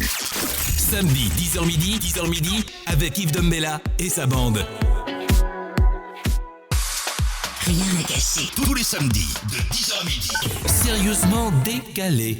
Samedi, 10h midi, avec Yves Dombella et sa bande. Rien à cacher. Tous les samedis, de 10h midi. Sérieusement décalé.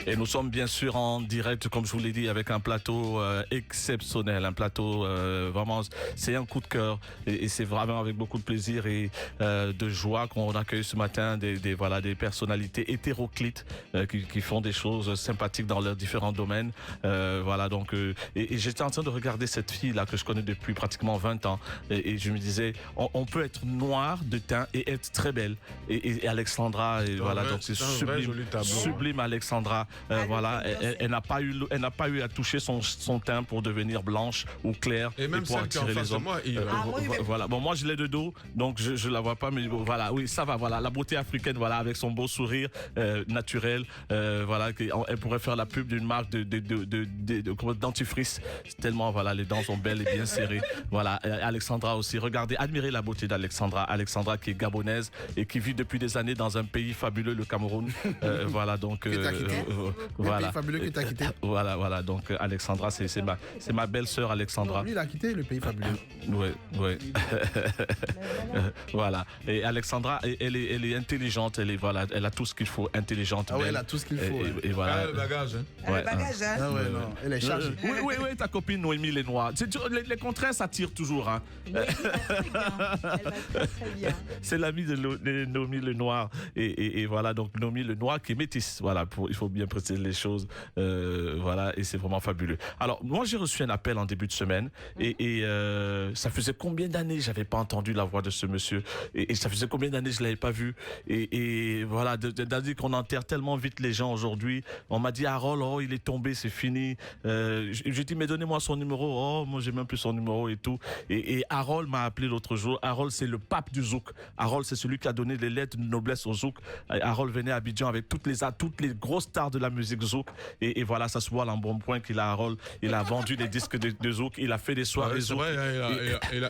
Et nous sommes bien sûr en direct, comme je vous l'ai dit, avec un plateau exceptionnel, un plateau vraiment, c'est un coup de cœur et c'est vraiment avec beaucoup de plaisir et de joie qu'on accueille ce matin des personnalités hétéroclites qui font des choses sympathiques dans leurs différents domaines. Et j'étais en train de regarder cette fille là que je connais depuis pratiquement 20 ans et je me disais, on peut être noir de teint et être très belle. Et Alexandra, et voilà, donc c'est sublime Alexandra. Elle n'a pas eu à toucher son teint pour devenir blanche ou claire et même pour attirer les hommes. Voilà. Bon, moi je l'ai de dos, donc je la vois pas, mais bon, voilà, oui, ça va. Voilà, la beauté africaine, voilà, avec son beau sourire naturel, elle pourrait faire la pub d'une marque de dentifrice. Tellement, voilà, les dents sont belles et bien serrées. Voilà, Alexandra aussi. Regardez, admirez la beauté d'Alexandra. Alexandra qui est gabonaise et qui vit depuis des années dans un pays fabuleux, le Cameroun. Voilà, donc. Voilà. Le pays fabuleux que tu as quitté. Voilà. Donc Alexandra, c'est ma belle-sœur Alexandra. Non, lui, il a quitté le pays fabuleux. Oui. Voilà. Et Alexandra, elle est intelligente. Elle a tout ce qu'il faut. Intelligente. Ah ouais, elle a tout ce qu'il faut. Et voilà. Elle a le bagage. Elle a le bagage, hein. Ah ouais, non. Elle est chargée. Oui, ta copine Noémie Lenoir. Les contraires, ça tire toujours, hein. Oui, elle va très bien. C'est l'amie de Noémie Lenoir. Et voilà, donc Noémie Lenoir qui est métisse. Voilà, il faut bien préciser les choses. Voilà, et c'est vraiment fabuleux. Alors, moi, j'ai reçu un appel en début de semaine et ça faisait combien d'années j'avais pas entendu la voix de ce monsieur et ça faisait combien d'années je l'avais pas vu et voilà, dire qu'on enterre tellement vite les gens aujourd'hui. On m'a dit Harold, il est tombé, c'est fini. J'ai dit mais donnez-moi son numéro. Moi j'ai même plus son numéro et tout. Et Harold m'a appelé l'autre jour. Harold, c'est le pape du zouk. Harold, c'est celui qui a donné les lettres de noblesse au zouk. Harold venait à Abidjan avec toutes les grosses stars de la musique zouk et voilà, ça se voit en bon point qu'il a Harold. Il a vendu des disques de zouk, il a fait des soirées zouk. Il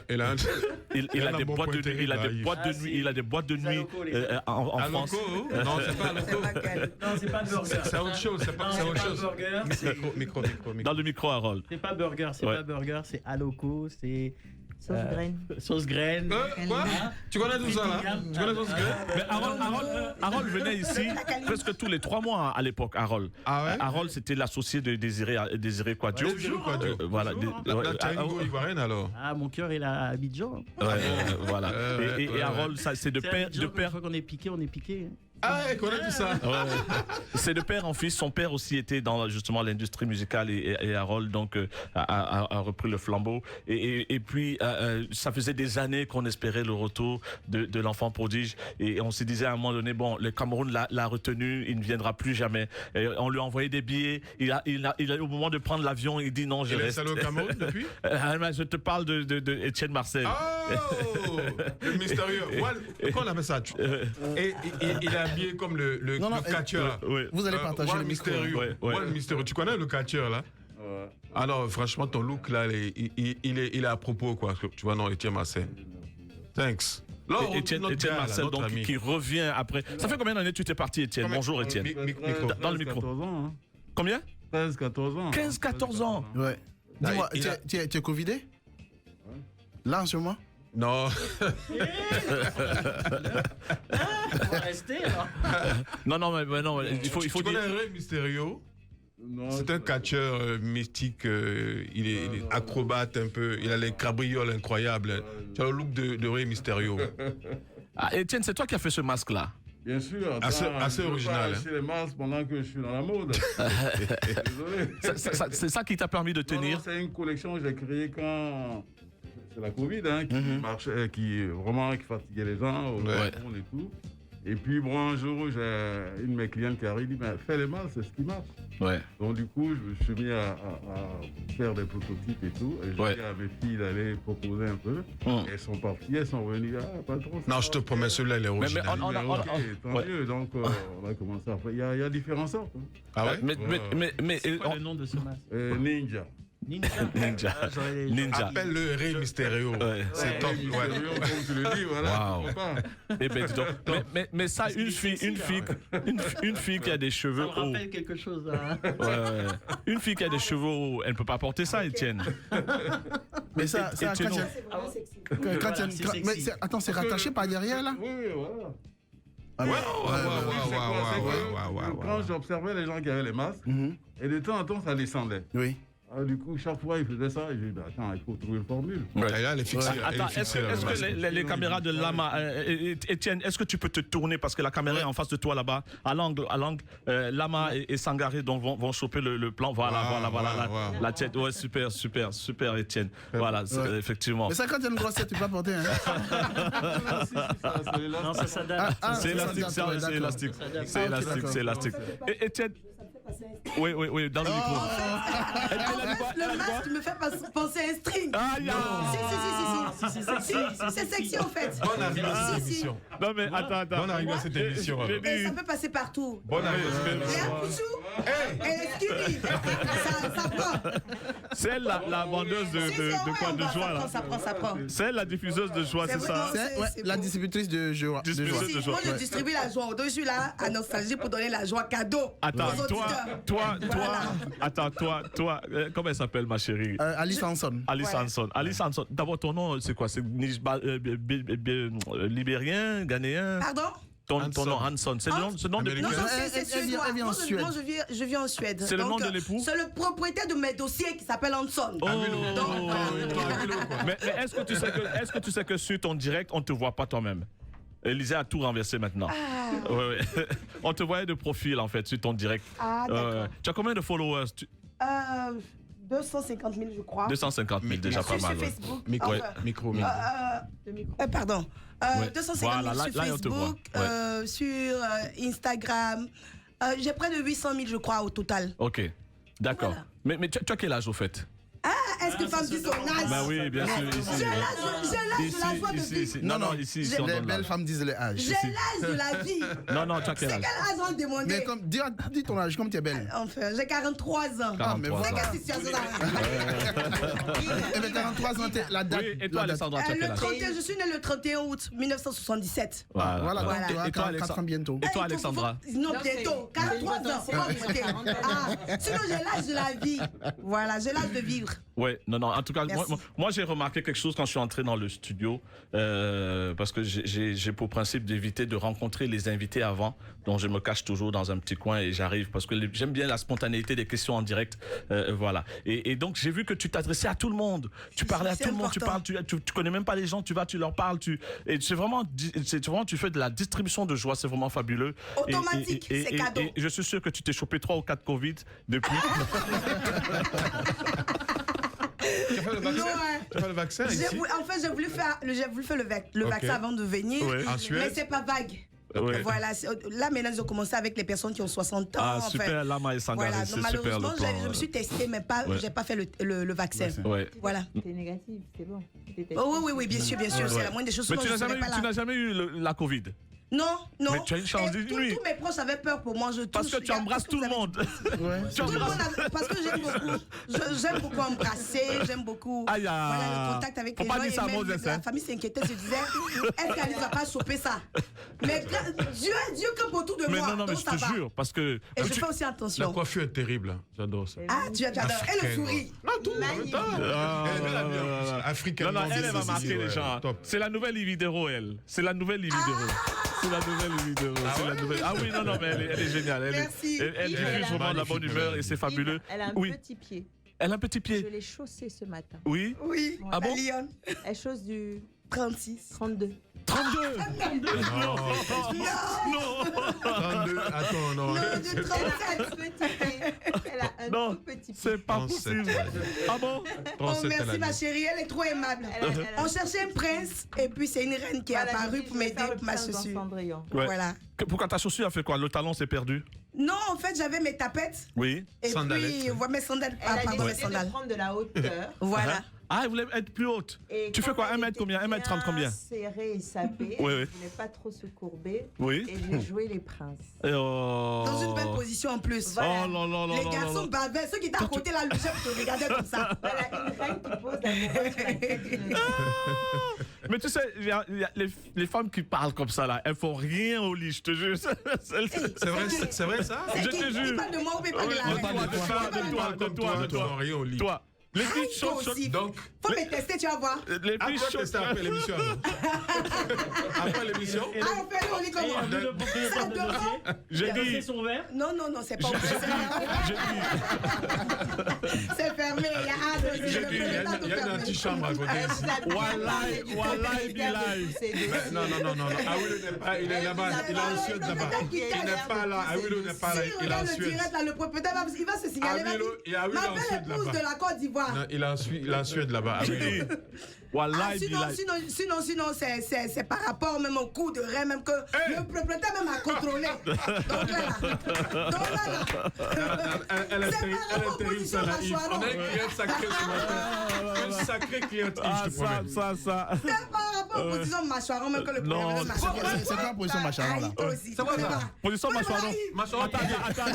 a des boîtes de nuit, il a des boîtes de nuit en France. Non, c'est pas Loco. Non, c'est pas burger. C'est autre chose, c'est autre chose. Micro. Dans le micro, Harold. C'est pas burger, c'est Aloco, c'est Sauce graine. Quoi? Tu connais tout ça, là? Tu connais sauce graine? Mais Harold venait ici presque tous les 3 mois à l'époque, Harold. Ah ouais? Harold, c'était l'associé de Désiré Quadio. Voilà. La Tango ivoirienne, alors? Ah, mon cœur, il est à Abidjan. Voilà. Et Harold, ça, c'est de père. Une fois qu'on est piqué, on est piqué. Ah, il connaît tout ça. C'est de père en fils. Son père aussi était dans justement l'industrie musicale et Harold donc a repris le flambeau. Et puis ça faisait des années qu'on espérait le retour de l'enfant prodige. Et on se disait à un moment donné, bon, le Cameroun l'a retenu, il ne viendra plus jamais. Et on lui a envoyé des billets. Il a au moment de prendre l'avion, il dit non, je reste. Il est allé au Cameroun depuis? Je te parle de Étienne Marcel. Oh, le mystérieux. Comment on appelle ça? Et il a habillé comme le catcheur. Vous allez partager le micro. Le mystérieux. Tu connais le catcheur là? Alors franchement ton look là il est à propos quoi. Tu vois non, Étienne Marcel. Thanks. Étienne Marcel donc qui revient après. Ça fait combien d'années tu t'es parti, Étienne? Bonjour Étienne. Dans le micro. 14 ans. Hein. Combien? 15-14 ans. 15-14 ans. Ouais. Dis-moi, tu es covidé? Là en ce moment? Non. Rester là. Non, il faut tu dire. connais Rey Mysterio? C'est un catcheur mystique, il est acrobate un peu, il a les cabrioles incroyables. Tu as le look de Rey Mysterio. Ah, Étienne, c'est toi qui as fait ce masque-là? Bien sûr. Assez original. Je les masques pendant que je suis dans la mode. Désolé. C'est ça qui t'a permis de tenir? Non, c'est une collection que j'ai créée quand... C'est la Covid qui marchait, qui fatiguait les gens au Cameroun et tout. Et puis bon, un jour, j'ai une de mes clientes qui arrive, dit fais les masques, c'est ce qui marche. Ouais. Donc du coup, je me suis mis à faire des prototypes et tout. Et j'ai dit à mes filles d'aller proposer un peu. Elles sont parties, elles sont venues. Pas trop. Non, je te promets, celui-là, il est original. Tant mieux. Donc on a commencé à faire. Il y a différentes sortes. Ah ouais? Mais c'est quoi le nom de ce masque? Ninja. Ninja. Ninja. Appelle-le Rey Mysterio. Ouais. C'est top. Ouais. Comme tu le dis, voilà. Wow. Pourquoi pas. Eh ben, dis donc. Mais ça, une fille qui a des cheveux Ça me hauts. rappelle quelque chose. Hein. Ouais. Une fille qui a des cheveux hauts, elle ne peut pas porter ça, Étienne. Mais ça, Et quand Tchéno. attends, c'est rattaché par derrière là? Oui, voilà. Ah, ouais. Quand j'observais les gens qui avaient les masques, et de temps en temps, ça descendait. Oui. Alors, du coup, chaque fois, ils faisaient ça, et j'ai dit, attends, il faut trouver une formule. Et là, elle est fixée. Attends, est-ce que les caméras de Lama, Étienne, est-ce que tu peux te tourner parce que la caméra est en face de toi là-bas, à l'angle, Lama et Sangaré donc vont choper le plan. Voilà, la tête. Ouais, super, Étienne. Voilà, effectivement. Mais ça, quand tu as une grosse tête, tu peux pas porter. Hein. Non, ça s'adapte. C'est élastique. C'est élastique. Étienne. Oui, dans le micro. Le masque me fait penser à un string. Si. C'est sexy en fait. Bonne arrivée à cette émission. Non mais attends. Bonne arrivée à cette émission. Et ça peut passer partout. Bonne arrivée à cette Et émission. un poussou, elle est skinny. Ça prend. C'est la vendeuse de quoi, de joie là. Ça prend. C'est la diffuseuse de joie, c'est ça. C'est la distributrice de joie. Distributrice de joie. Moi, je distribue la joie. Donc, je suis là à Nostalgie pour donner la joie cadeau. Attends, aux auditeurs. toi, comment elle s'appelle ma chérie? Alice Hanson. Alice Hanson. Alice Hanson. D'abord, ton nom, c'est quoi? C'est libérien, ghanéen? Pardon? Ton nom, Hanson. C'est le nom de Non, l'épouse? c'est suédois. Elle vient en Suède. Moi, je vis en Suède. C'est le nom de l'époux? C'est le propriétaire de mes dossiers qui s'appelle Hanson. Mais est-ce que tu sais que sur ton direct, on ne te voit pas toi-même? Élisée a tout renversé maintenant. Ouais. On te voyait de profil en fait sur ton direct. Ah, d'accord. Tu as combien de followers? 250 000, je crois. 250 000, déjà pas mal. Sur Facebook. Micro. Pardon. 250 000 voilà, sur là, on te voit. Facebook, sur Instagram. J'ai près de 800 000, je crois, au total. Ok, d'accord. Voilà. Mais tu as quel âge au fait? Est-ce que femme dit son âge? Bah oui, bien sûr. J'ai l'âge de la joie de vivre. Non, ici, on Les donne belles l'âge. femmes disent l'âge. J'ai l'âge de la vie. Non, tu as quel C'est âge? quel âge on demandait? Mais comme, dis ton âge, comme tu es belle. Enfin, j'ai 43 ans. 43 mais ans. C'est quelle situation ça? Eh bien, 43 ans, la date. Oui, et toi, la date. Alessandra, tu as quel âge? Je suis né le 31 août 1977. Voilà, donc tu Et toi, auras 4 ans bientôt. Et toi, Alexandra? Non, bientôt. 43 ans. Sinon, j'ai l'âge de la vie. Voilà, j'ai l'âge de vivre. Ouais, non, en tout cas, Merci. moi j'ai remarqué quelque chose quand je suis entré dans le studio, parce que j'ai pour principe d'éviter de rencontrer les invités avant, donc je me cache toujours dans un petit coin et j'arrive, parce que j'aime bien la spontanéité des questions en direct, voilà. Et donc j'ai vu que tu t'adressais à tout le monde, tu parlais à tout le monde, tu parles, tu connais même pas les gens, tu leur parles, et c'est vraiment, tu fais de la distribution de joie, c'est vraiment fabuleux. Automatique, c'est cadeau. Et je suis sûr que tu t'es chopé 3 ou 4 Covid depuis. Tu as fait le vaccin? Tu as fait le vaccin ici? En fait, j'ai voulu faire le vaccin avant de venir, Ouais. En Suède? mais c'est pas vague. Ouais. Voilà, là maintenant ils ont commencé avec les personnes qui ont 60 ans. Ah, super, Lama et Sangaré, voilà, c'est donc, super malheureusement, le plan. je me suis testée, mais pas, j'ai pas fait le vaccin. Ouais. Voilà. T'es négatif, c'est bon. Oh, oui, bien sûr, c'est la moindre des choses. Mais Sinon, tu je serais pas là. n'as jamais eu la Covid? Non. Mais tu as une chance Et d'une nuit. tous mes proches avaient peur pour moi. Parce que tu embrasses tout le monde. Tout le monde parce que j'aime beaucoup embrasser, j'aime beaucoup Aïe, voilà, le contact avec faut les pas gens. dire ça à Et même Moses, la hein. famille s'inquiétait, se disait, est-ce qu'Alice va pas choper ça? Mais Dieu campe autour de Mais moi, non, mais donc je ça te va. jure, parce que... Et je fais aussi La attention. coiffure est terrible. J'adore ça. Ah, tu adores. Et le sourire. Non, tout. Elle est belle ambiance. Africaine. Non, elle va marquer les gens. C'est la nouvelle Livy Dero, elle. C'est la nouvelle Livy Dero. C'est la nouvelle Livy Dero. C'est la nouvelle... Ah oui, non, mais elle est géniale. Merci. Elle diffuse vraiment de la bonne humeur et c'est fabuleux. Elle a un Oui. petit pied. Elle a un petit Je pied. l'ai chaussé ce matin. Oui. Oui, Ah bon? à Lyon. Elle chausse du 36. 32. 32. Non. 32. Attends, non. Non, du 37. Elle a un Non, tout petit pied. c'est pas 37, possible. Ah bon? Oh, merci ma chérie, elle est trop aimable. On cherchait un prince et puis c'est une reine qui est apparue pour m'aider pour ma chaussure. Ouais. Voilà. Pourquoi ta chaussure a fait quoi? Le talon s'est perdu? Non, en fait, j'avais mes tapettes Oui. et Sandalettes. puis mes sandales. Elle a Pardon, mes décidé de sandales. prendre de la hauteur. Voilà. Ah, elle voulait être plus haute. Et Tu fais comme quoi, elle 1 mètre était combien, 1m30 combien? Serrée et sapée, Oui, elle oui. voulait pas trop se courber. Oui. Et j'ai joué les princes. Oh. Dans une belle position en plus. Voilà. Oh non, non, non, Les non, garçons non. bavards, ceux qui étaient à côté là, le chef te regardait comme ça. Voilà, une reine qui pose la couronne sur la tête d'une reine. Mais tu sais, il y a les femmes qui parlent comme ça, là, elles font rien au lit, je te jure. C'est vrai ça? Je C'est te qui? jure. Il parle de moi ou il parle de la De reine? toi, de toi. Rien au lit. Toi. Les filles Toi chaudes, aussi. Donc, Faut me tester, tu vas voir. les ah, filles tu vas chaudes. tester après l'émission. alors. Après l'émission? Ah, on fait aller au lit Et comme il a vu le propriétaire de dossier. J'ai Il a dit- cassé son verre. Non, non, non, c'est pas ouvert. J'ai dit, C'est fermé. Il y a un dossier. J'ai Le dit, il y a propriétaire une fermé. antichambre à côté ici. Wallahi, billahi. Non. Awilo n'est pas, il est là-bas, il est en Suède là-bas. Il n'est pas là, Awilo n'est pas là, Si il est en regarde le Suède. direct là, le propriétaire il va se signaler. Il y a Awilo Ma en belle Suède épouse là-bas. de la Côte d'Ivoire. Non, il est en Suède là-bas, Awilo. Ah, Wallahi, billahi. sinon, c'est par rapport même au coup de rein, même que le propriétaire même a contrôlé. Donc là. Elle est C'est terrible, par rapport aux positions ça, là, Yves. mâchoires. On a une cliente sacrée ce matin. Une sacrée cliente, Yves, Ah, je te promets. ça. C'est par rapport aux positions mâchoires, même que le Non. propriétaire m'a C'est quoi la position mâchoire là? C'est quoi ça? Position mâchoire. Mâchoire, Attends.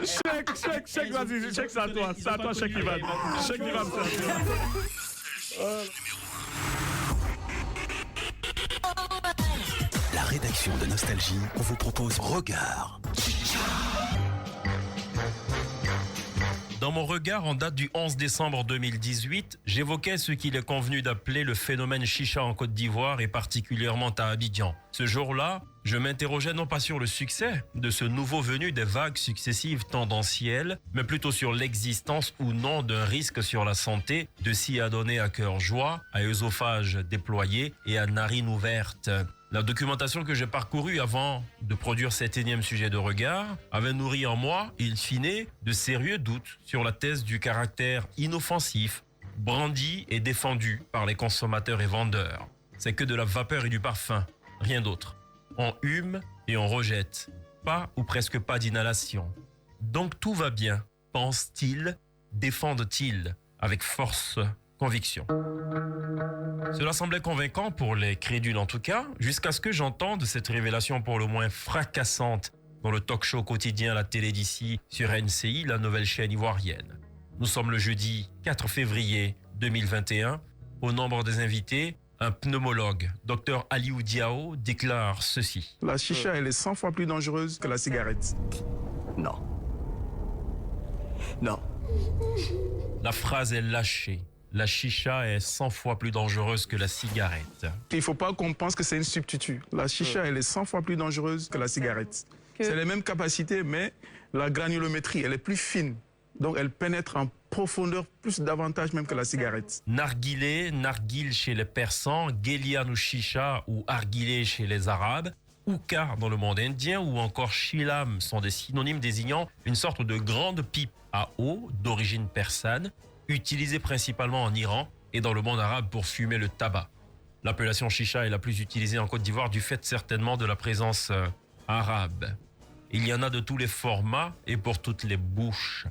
Chèque, vas-y, chèque, c'est à toi. C'est à toi, chèque Ivan. Chèque Ivan, c'est à toi. La rédaction de Nostalgie vous propose Regard. Dans mon regard en date du 11 décembre 2018, j'évoquais ce qu'il est convenu d'appeler le phénomène chicha en Côte d'Ivoire et particulièrement à Abidjan. Ce jour-là, je m'interrogeais non pas sur le succès de ce nouveau venu des vagues successives tendancielles, mais plutôt sur l'existence ou non d'un risque sur la santé de s'y adonner à cœur joie, à œsophage déployé et à narines ouvertes. La documentation que j'ai parcourue avant de produire cet énième sujet de regard avait nourri en moi, in fine, de sérieux doutes sur la thèse du caractère inoffensif, brandi et défendu par les consommateurs et vendeurs. C'est que de la vapeur et du parfum, rien d'autre. On hume et on rejette. Pas ou presque pas d'inhalation. Donc tout va bien, pensent-ils, défendent-ils, avec force, conviction. Cela semblait convaincant pour les crédules en tout cas, jusqu'à ce que j'entende cette révélation pour le moins fracassante dans le talk-show quotidien La Télé d'ici sur NCI, la nouvelle chaîne ivoirienne. Nous sommes le jeudi 4 février 2021. Au nombre des invités, un pneumologue, Dr Aliou Diao, déclare ceci. La chicha, elle est 100 fois plus dangereuse que la cigarette. Non. Non. La phrase est lâchée. La chicha est 100 fois plus dangereuse que la cigarette. Il ne faut pas qu'on pense que c'est une substitut. La chicha, elle est 100 fois plus dangereuse que la cigarette. C'est les mêmes capacités, mais la granulométrie, elle est plus fine. Donc, elle pénètre en profondeur plus davantage même que la cigarette. Narguilé, narguil chez les Persans, Gélian ou chicha ou arguilé chez les Arabes, hookah dans le monde indien ou encore chilam sont des synonymes désignant une sorte de grande pipe à eau d'origine persane, utilisée principalement en Iran et dans le monde arabe pour fumer le tabac. L'appellation chicha est la plus utilisée en Côte d'Ivoire du fait certainement de la présence arabe. Il y en a de tous les formats et pour toutes les bouches.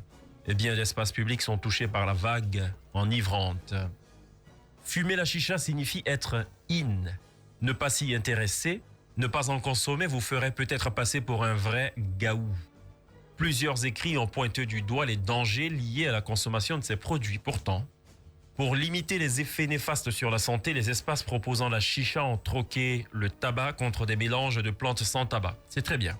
Et bien des espaces publics sont touchés par la vague enivrante. Fumer la chicha signifie être in. Ne pas s'y intéresser, ne pas en consommer vous ferait peut-être passer pour un vrai gaou. Plusieurs écrits ont pointé du doigt les dangers liés à la consommation de ces produits. Pourtant, pour limiter les effets néfastes sur la santé, les espaces proposant la chicha ont troqué le tabac contre des mélanges de plantes sans tabac. C'est très bien.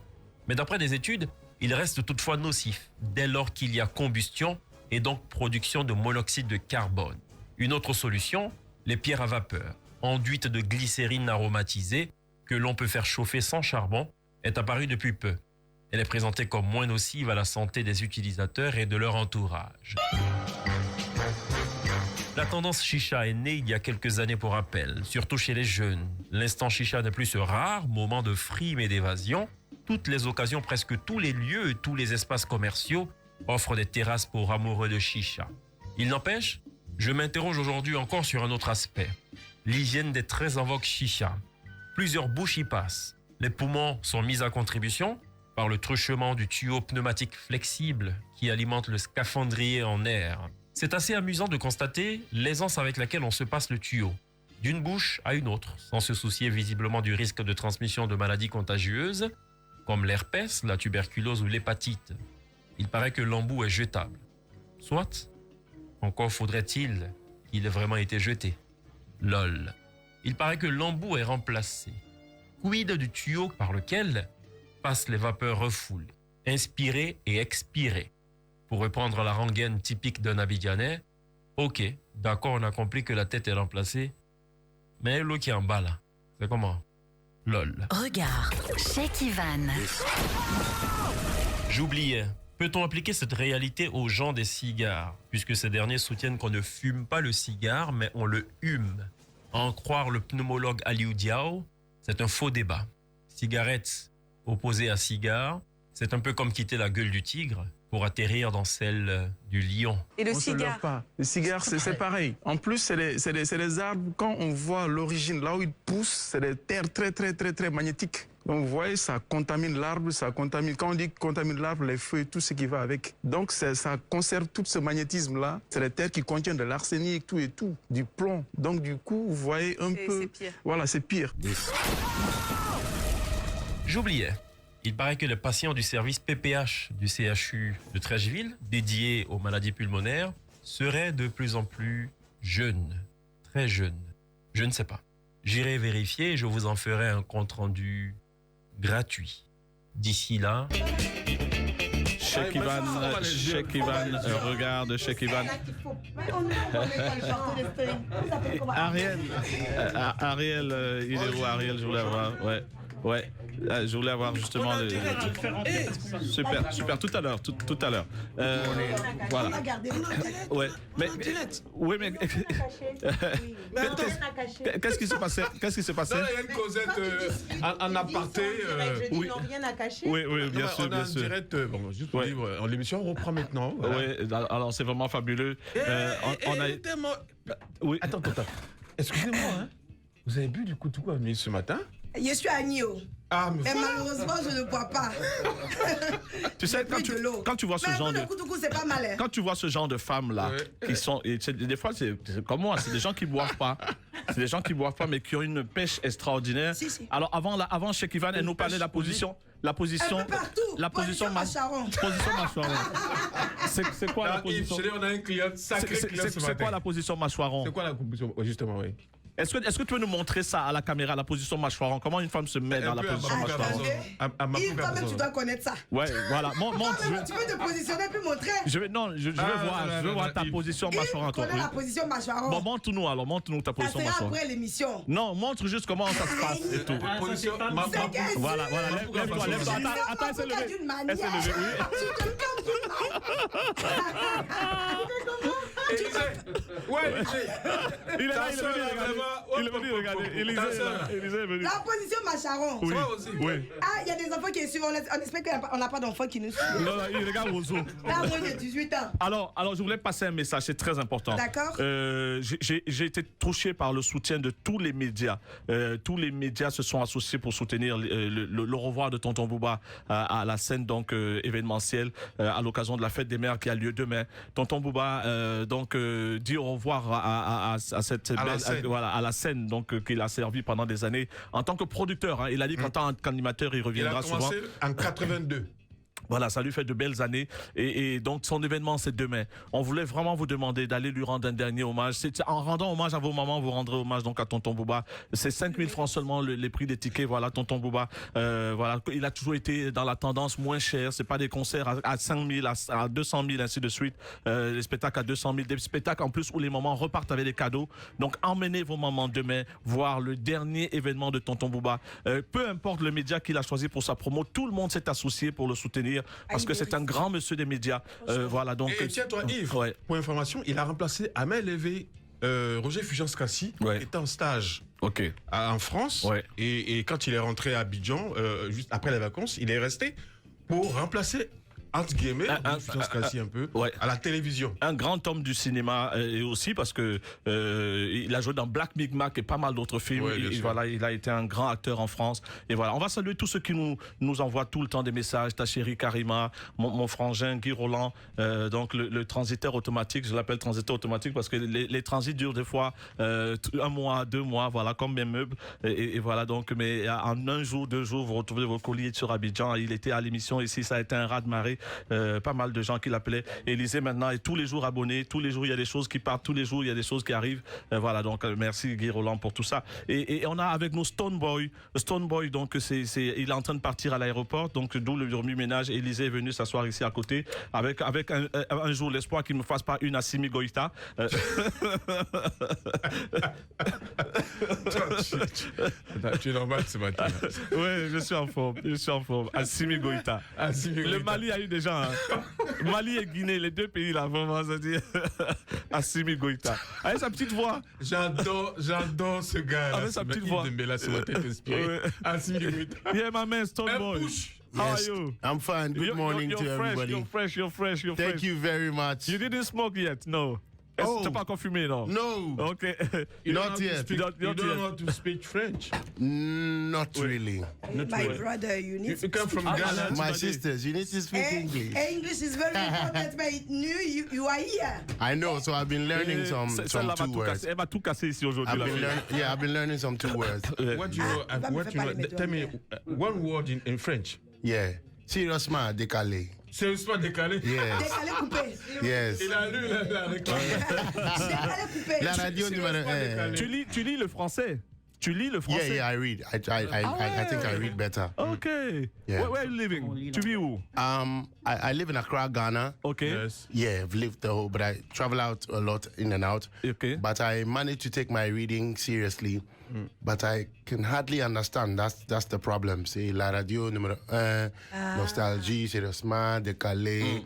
Mais d'après des études, il reste toutefois nocif dès lors qu'il y a combustion et donc production de monoxyde de carbone. Une autre solution, les pierres à vapeur, enduites de glycérine aromatisée que l'on peut faire chauffer sans charbon, est apparue depuis peu. Elle est présentée comme moins nocive à la santé des utilisateurs et de leur entourage. La tendance chicha est née il y a quelques années pour rappel, surtout chez les jeunes. L'instant chicha n'est plus ce rare moment de frime et d'évasion. Toutes les occasions, presque tous les lieux et tous les espaces commerciaux offrent des terrasses pour amoureux de chicha. Il n'empêche, je m'interroge aujourd'hui encore sur un autre aspect. L'hygiène des très en vogue chicha. Plusieurs bouches y passent. Les poumons sont mis à contribution par le truchement du tuyau pneumatique flexible qui alimente le scaphandrier en air. C'est assez amusant de constater l'aisance avec laquelle on se passe le tuyau, d'une bouche à une autre, sans se soucier visiblement du risque de transmission de maladies contagieuses, comme l'herpès, la tuberculose ou l'hépatite. Il paraît que l'embout est jetable. Soit, encore faudrait-il qu'il ait vraiment été jeté. Lol. Il paraît que l'embout est remplacé. Quid du tuyau par lequel passent les vapeurs refoulées, inspirées et expirées. Pour reprendre la rengaine typique d'un Abidjanais, ok, d'accord, on a compris que la tête est remplacée, mais l'eau qui est en bas là, c'est comment? Lol. Regard, Cheikh Ivan. J'oubliais. Peut-on appliquer cette réalité aux gens des cigares, puisque ces derniers soutiennent qu'on ne fume pas le cigare, mais on le hume? À en croire le pneumologue Aliou Diao, c'est un faux débat. Cigarette opposée à cigare, c'est un peu comme quitter la gueule du tigre pour atterrir dans celle du lion. Et le On se cigare lève pas. Le cigare, c'est pareil. En plus, c'est les arbres, quand on voit l'origine, là où ils poussent, c'est des terres très magnétiques. Donc, vous voyez, ça contamine l'arbre, ça contamine. Quand on dit contamine l'arbre, les feuilles, tout ce qui va avec. Donc, ça conserve tout ce magnétisme-là. C'est les terres qui contiennent de l'arsenic, tout et tout, du plomb. Donc, du coup, vous voyez un peu. C'est pire. Voilà, c'est pire. J'oubliais. Il paraît que les patients du service PPH du CHU de Trècheville, dédié aux maladies pulmonaires, seraient de plus en plus jeunes. Très jeunes. Je ne sais pas. J'irai vérifier et je vous en ferai un compte-rendu gratuit. D'ici là... Cheikh Ivan, regarde Cheikh Ivan. Ariel, il est où Ariel? Je voulais avoir, ouais. Je voulais avoir justement le... Super, tout à l'heure. Voilà. Ouais, mais qu'est-ce qui s'est passé? Non, il y a une causette en aparté. Oui, rien à cacher. Oui, bien sûr. On est en direct, juste pour dire, l'émission reprend maintenant. Voilà. Oui, alors c'est vraiment fabuleux. On a... Oui. Attends. Excusez-moi, hein. Vous avez bu du Koutoukou à minuit ce matin? Je suis agneau. Ah, mais malheureusement, je ne bois pas. Tu sais, quand tu vois ce genre de... c'est pas mal, hein. Quand tu vois ce genre de femmes-là, qui sont... Et des fois, c'est comme moi, c'est des gens qui boivent pas. C'est des gens qui boivent pas, mais qui ont une pêche extraordinaire. Si. Alors, avant Cheikh Ivan, elle nous parlait de la position... La position Macharon. C'est quoi la position? On a un client sacré client ce matin. C'est quoi la position mâchoiron? C'est quoi la position? Justement, oui. Est-ce que tu peux nous montrer ça à la caméra, la position mâchoiron? Comment une femme se met dans la position mâchoiron? Toi-même, tu dois connaître ça. Ouais, voilà. Tu peux te positionner puis montrer. Je veux voir ta position mâchoron. Connais la position mâchoron. Bon, montre-nous ta position mâchoron. Ça sera après l'émission. Non, montre juste comment ça se passe et tout. Position Voilà, lève-toi. Attends, elle s'est levée. Elle s'est levée, Il est là, il est venu regarder. Élisée est venu. La position Macharon. Oui. Ah, il y a des enfants qui suivent. On espère qu'on n'a pas d'enfants qui nous suivent. Non, il regarde Rousseau. Là, moins de 18 ans. Alors, je voulais passer un message, c'est très important. D'accord. J'ai été touché par le soutien de tous les médias. Tous les médias se sont associés pour soutenir le revoir de Tonton Bouba à la scène donc événementielle à l'occasion de la fête des mères qui a lieu demain. Tonton Bouba dit au revoir à cette à la scène donc qu'il a servi pendant des années en tant que producteur. Il a dit qu'en tant qu'animateur, il reviendra souvent. Il a commencé en 82. Voilà, ça lui fait de belles années. Et donc, son événement, c'est demain. On voulait vraiment vous demander d'aller lui rendre un dernier hommage. En rendant hommage à vos mamans, vous rendrez hommage donc à Tonton Bouba. C'est 5 000 francs seulement les prix des tickets. Voilà, Tonton Bouba. Voilà, il a toujours été dans la tendance moins chère. C'est pas des concerts à 5 000, à 200 000, ainsi de suite. Les spectacles à 200 000. Des spectacles en plus où les mamans repartent avec des cadeaux. Donc, emmenez vos mamans demain voir le dernier événement de Tonton Bouba. Peu importe le média qu'il a choisi pour sa promo, tout le monde s'est associé pour le soutenir. Parce que c'est un grand monsieur des médias. Voilà, donc. Et tiens-toi, Yves, pour information, il a remplacé à main levée Roger Fulgence-Cassis, qui était en stage en France. Et quand il est rentré à Abidjan, juste après les vacances, il est resté pour remplacer entre guillemets, Fulgence Cassis un peu, à la télévision. Un grand homme du cinéma et aussi parce que il a joué dans Black Micmac et pas mal d'autres films. Voilà, il a été un grand acteur en France. Et voilà, on va saluer tous ceux qui nous envoient tout le temps des messages. Ta chérie Karima, mon frangin Guy Roland, donc le transiteur automatique. Je l'appelle transiteur automatique parce que les transits durent des fois 1 mois, 2 mois, voilà, comme mes meubles. Et voilà, donc, mais en 1 jour, 2 jours, vous retrouvez vos colis sur Abidjan. Il était à l'émission ici, ça a été un raz-de-marée. Pas mal de gens qui l'appelaient. Élisée maintenant est tous les jours abonné. Tous les jours, il y a des choses qui partent. Tous les jours, il y a des choses qui arrivent. Voilà, donc merci Guy Roland pour tout ça. Et on a avec nous Stoneboy. Stoneboy, donc, il est en train de partir à l'aéroport. Donc, d'où le remue-ménage. Élisée est venu s'asseoir ici à côté. Avec un jour l'espoir qu'il ne me fasse pas une Assimi Goïta. Tu es normal ce matin. Oui, je suis en forme. Assimi Goïta. Le Mali a eu des gens. Mali et Guinée, les 2 pays là, vraiment, ça dit Assimi Goïta. Avec sa petite voix. J'adore ce gars. Avec sa petite voix. Là, ce matin, inspiré. Assimi Goïta. Yeah, my man, Stoneboy. How are you? I'm fine. Good morning to everybody. You're fresh. Thank you very much. You didn't smoke yet, no? Tu n'as pas encore fumé, non? No. Okay. Not yet. You don't know how to speak French? Not really. My brother, you need to come from Ghana. My sisters, you need to speak English. English is very important, but you are here. I know, so I've been learning some 2 words. Elle va tout casser ici aujourd'hui. I've been learning some 2 words. What do you know? Tell me 1 word in French. Yeah. Sérieusement, décalé. Sérieusement décalé? Yes. Décalé coupé. Yes. Il a lu la réclame. Décalé coupé. La radio numéro 1. Tu lis le français? Tu lis le français? Yeah, I read. I think I read better. Okay. Yeah. Where are you living? Tu vis où? I live in Accra, Ghana. Okay. Yes. Yeah, I've lived the whole, but I travel out a lot, in and out. Okay. But I managed to take my reading seriously. But I can hardly understand. That's the problem. C'est la radio numéro 1, nostalgie, sérieusement, décalé,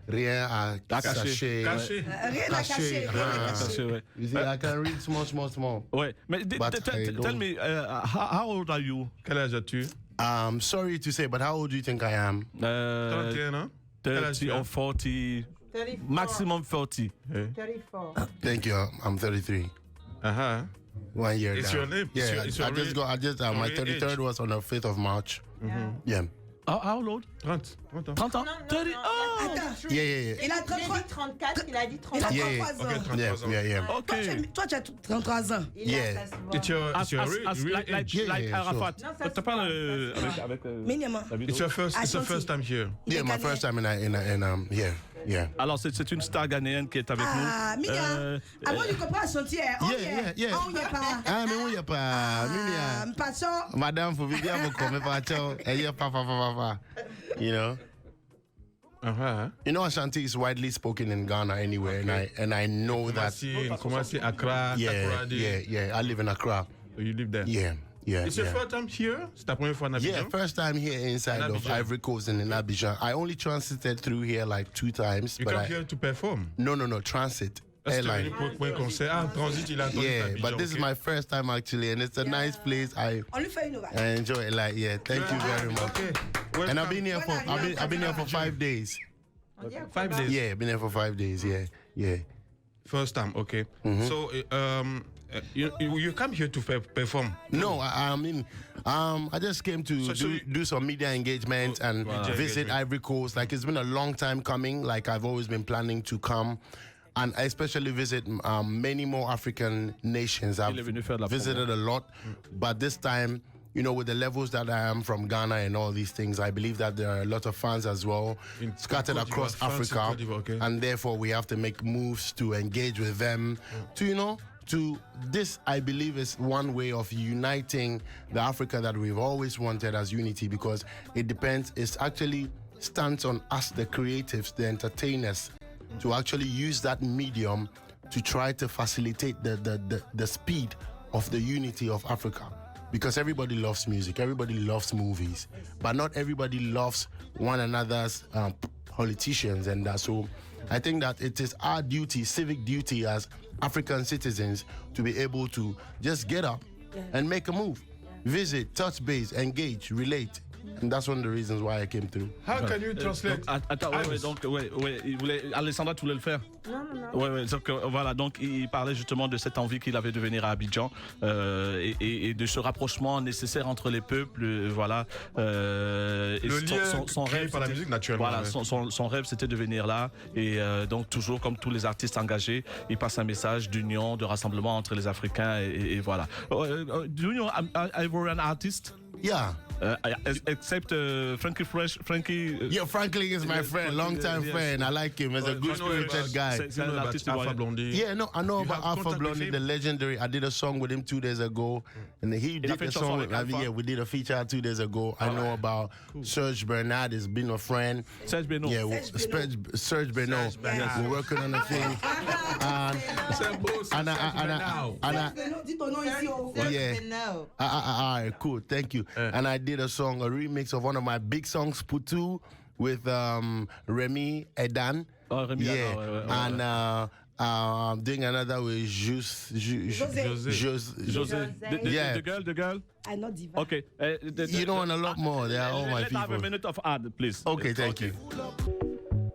rien à cacher. Rien à cacher. You see, I can read small. Ouais, mais tell me, how old are you? Quel âge as-tu? Sorry to say, but how old do you think I am? 31, hein? 30 or 40. 34. Maximum 40. 34. Thank you. I'm 33. 1 year It's down. your name. Yeah, my 33rd was on the 5th of March. Yeah. How old? 30 ans. 30 ans? 30? Oh! Attends. Yeah. Il a 34, il a dit 33. Il a Yeah. 33 ans. Okay, 33 ans. Yeah. Okay. Toi, tu as 33 ans. Yeah. It's your real age. Like Arafat. T'as pas avec Minimum. It's your first time here. Yeah, my first time in yeah. Alors, c'est une star ghanéenne qui est avec nous. Ah, Mia. Avant de comprendre son tir. Yeah. On y est pas. Ah, mais où y a pas, Minia. Passons. Madame, faut vivre à vos commis par ciao. Et y a papa. You know. You know, Ashanti is widely spoken in Ghana anyway, and I know that. Kumasi, Accra. Yeah. I live in Accra. So you live there. Yeah. It's your first time here? C'est ta première fois en Abidjan? Yeah, first time here inside of Ivory Coast and in Abidjan. I only transited through here like 2 times. You come here to perform? No, transit. Airline. Yeah, but this is my first time actually, and it's a nice place. I enjoy it. Like, thank you very much. Okay. And I've been here for 5 days. 5 days? Yeah, been here for 5 days. Yeah. First time, okay. So, you come here to perform? No, I just came to do some media engagement and visit Ivory Coast. Like, it's been a long time coming. Like, I've always been planning to come and especially visit many more African nations. I've visited a lot, but this time, you know, with the levels that I am from Ghana and all these things, I believe that there are a lot of fans as well scattered across Africa, and therefore we have to make moves to engage with them, to this, I believe, is one way of uniting the Africa that we've always wanted as unity, because it actually stands on us, the creatives, the entertainers, to actually use that medium to try to facilitate the speed of the unity of Africa. Because everybody loves music, everybody loves movies, but not everybody loves one another's politicians. And so I think that it is our duty, civic duty as African citizens, to be able to just get up and make a move. Visit, touch base, engage, relate, And that's one of the reasons why I came through. How can you translate? Attends, il voulait, Alessandra, tu voulais le faire? Non. Ouais, donc, voilà, donc il parlait justement de cette envie qu'il avait de venir à Abidjan et de ce rapprochement nécessaire entre les peuples, voilà. Le lien son créé rêve, par la musique, naturellement. Voilà, ouais. son rêve, c'était de venir là et donc toujours comme tous les artistes engagés, il passe un message d'union, de rassemblement entre les Africains et voilà. Do you know Ivorian artist? Yeah. Except Frankie Fresh. Frankie. Yeah, Frankie is my friend, long-time friend. I like him as a good spirited guy. C'est un artiste Alpha Blondy. Yeah, no, I know about Alpha Blondy, the legendary. I did a song with him 2 days ago, and he did the song. Yeah, we did a feature 2 days ago. I know about Serge Bernard has been a friend. Serge Bernard. Yeah, Serge Bernard. We're working on a thing. All right, cool. Thank you. And I did a song, a remix of one of my big songs, Putu, with Remy Edan. Oh, Remy yeah. Edan, and I'm doing another with José. The girl. I know Diva. Okay. You know, and a lot more. They are all my people. Let's have a minute of ad, please. Okay, thank you.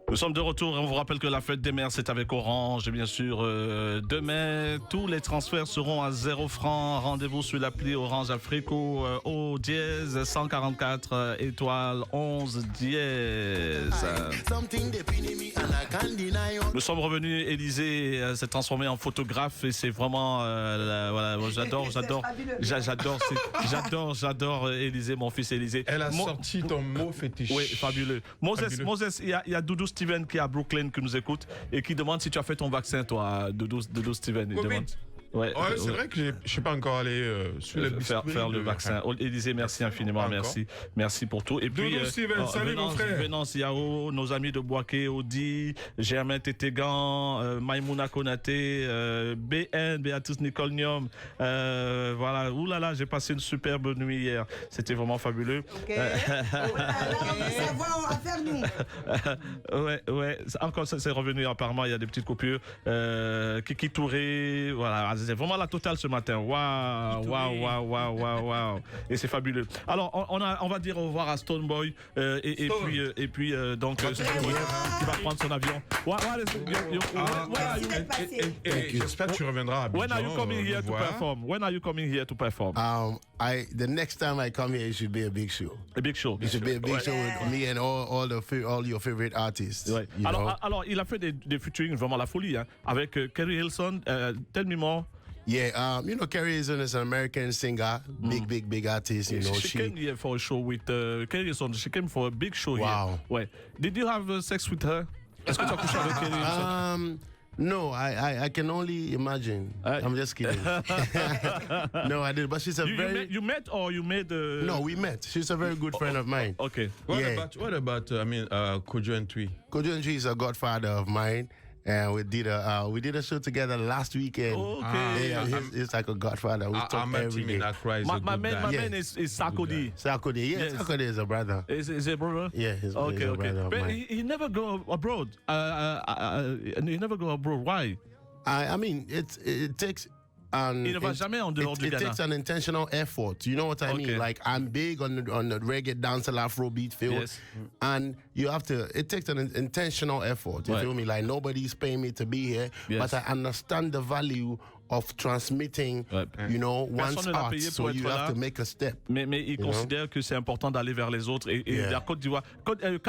Nous sommes de retour et on vous rappelle que la fête des mères c'est avec Orange et bien sûr demain tous les transferts seront à 0 francs. Rendez-vous sur l'appli Orange Africo au dièse 144 étoile 11 dièse. Nous sommes revenus, Élisée s'est transformé en photographe et c'est vraiment voilà, j'adore Élisée, mon fils Élisée. Elle a sorti ton mot fétiche. Oui, fabuleux. Moses, il y a Doudou Steven qui est à Brooklyn qui nous écoute et qui demande si tu as fait ton vaccin, toi, Doudou Steven. Il demande. Ouais, c'est vrai que je ne suis pas encore allé sur les faire le vaccin. Élisée, merci infiniment, merci pour tout. Et puis, Doudou Steven, salut mon frère. Venance Yao, nos amis de Boaké, Audi, Germain Tétégan, Maïmouna Konaté, BN, Béatrice Nicolnium. Voilà, oulala, j'ai passé une superbe nuit hier. C'était vraiment fabuleux. Ouais, encore c'est revenu apparemment, il y a des petites coupures. Kiki Touré, voilà. C'est vraiment la totale ce matin. Waouh. Et c'est fabuleux. Alors, on va dire au revoir à Stoneboy et puis donc qui va prendre son avion. J'espère que tu reviendras à Abidjan. When are you coming here to perform? The next time I come here, it should be a big show. A big show. It should be a big show with me and all your favorite artists. Ouais. Alors, il a fait des featuring vraiment la folie, hein, avec Kerry Hilson. Tell me more. Yeah, you know, Kerry Hilson is an American singer, big artist. You know, she came here for a show with Kerry Hilson. She came for a big show here. Ouais. Did you have sex with her? Est-ce que tu as couché avec Kerry Hilson? No, I can only imagine. I'm just kidding. No, I did, but she's You met or you made? No, we met. She's a very good friend of mine. Okay. What about Kojo Ntwi? Kojo Ntwi is a godfather of mine. And we did a show together last weekend. Okay. It's like a godfather. We talk every day. My man is Sarkodie. Sarkodie, yes. Sarkodie is a brother. Is a brother? Yeah, he's a brother. But he never go abroad. He never go abroad. Why? I mean, it takes. Il ne va jamais en dehors du Ghana. It takes an intentional effort. You know what I mean? Like, I'm big on the reggae, dancehall, Afrobeat field. Yes. And you have to, it takes an intentional effort. You feel me? Like, nobody's paying me to be here. Yes. But I understand the value of transmitting, you know, one's art. So you have to make a step. Mais il considère que c'est important d'aller vers les autres. Et la Côte d'Ivoire,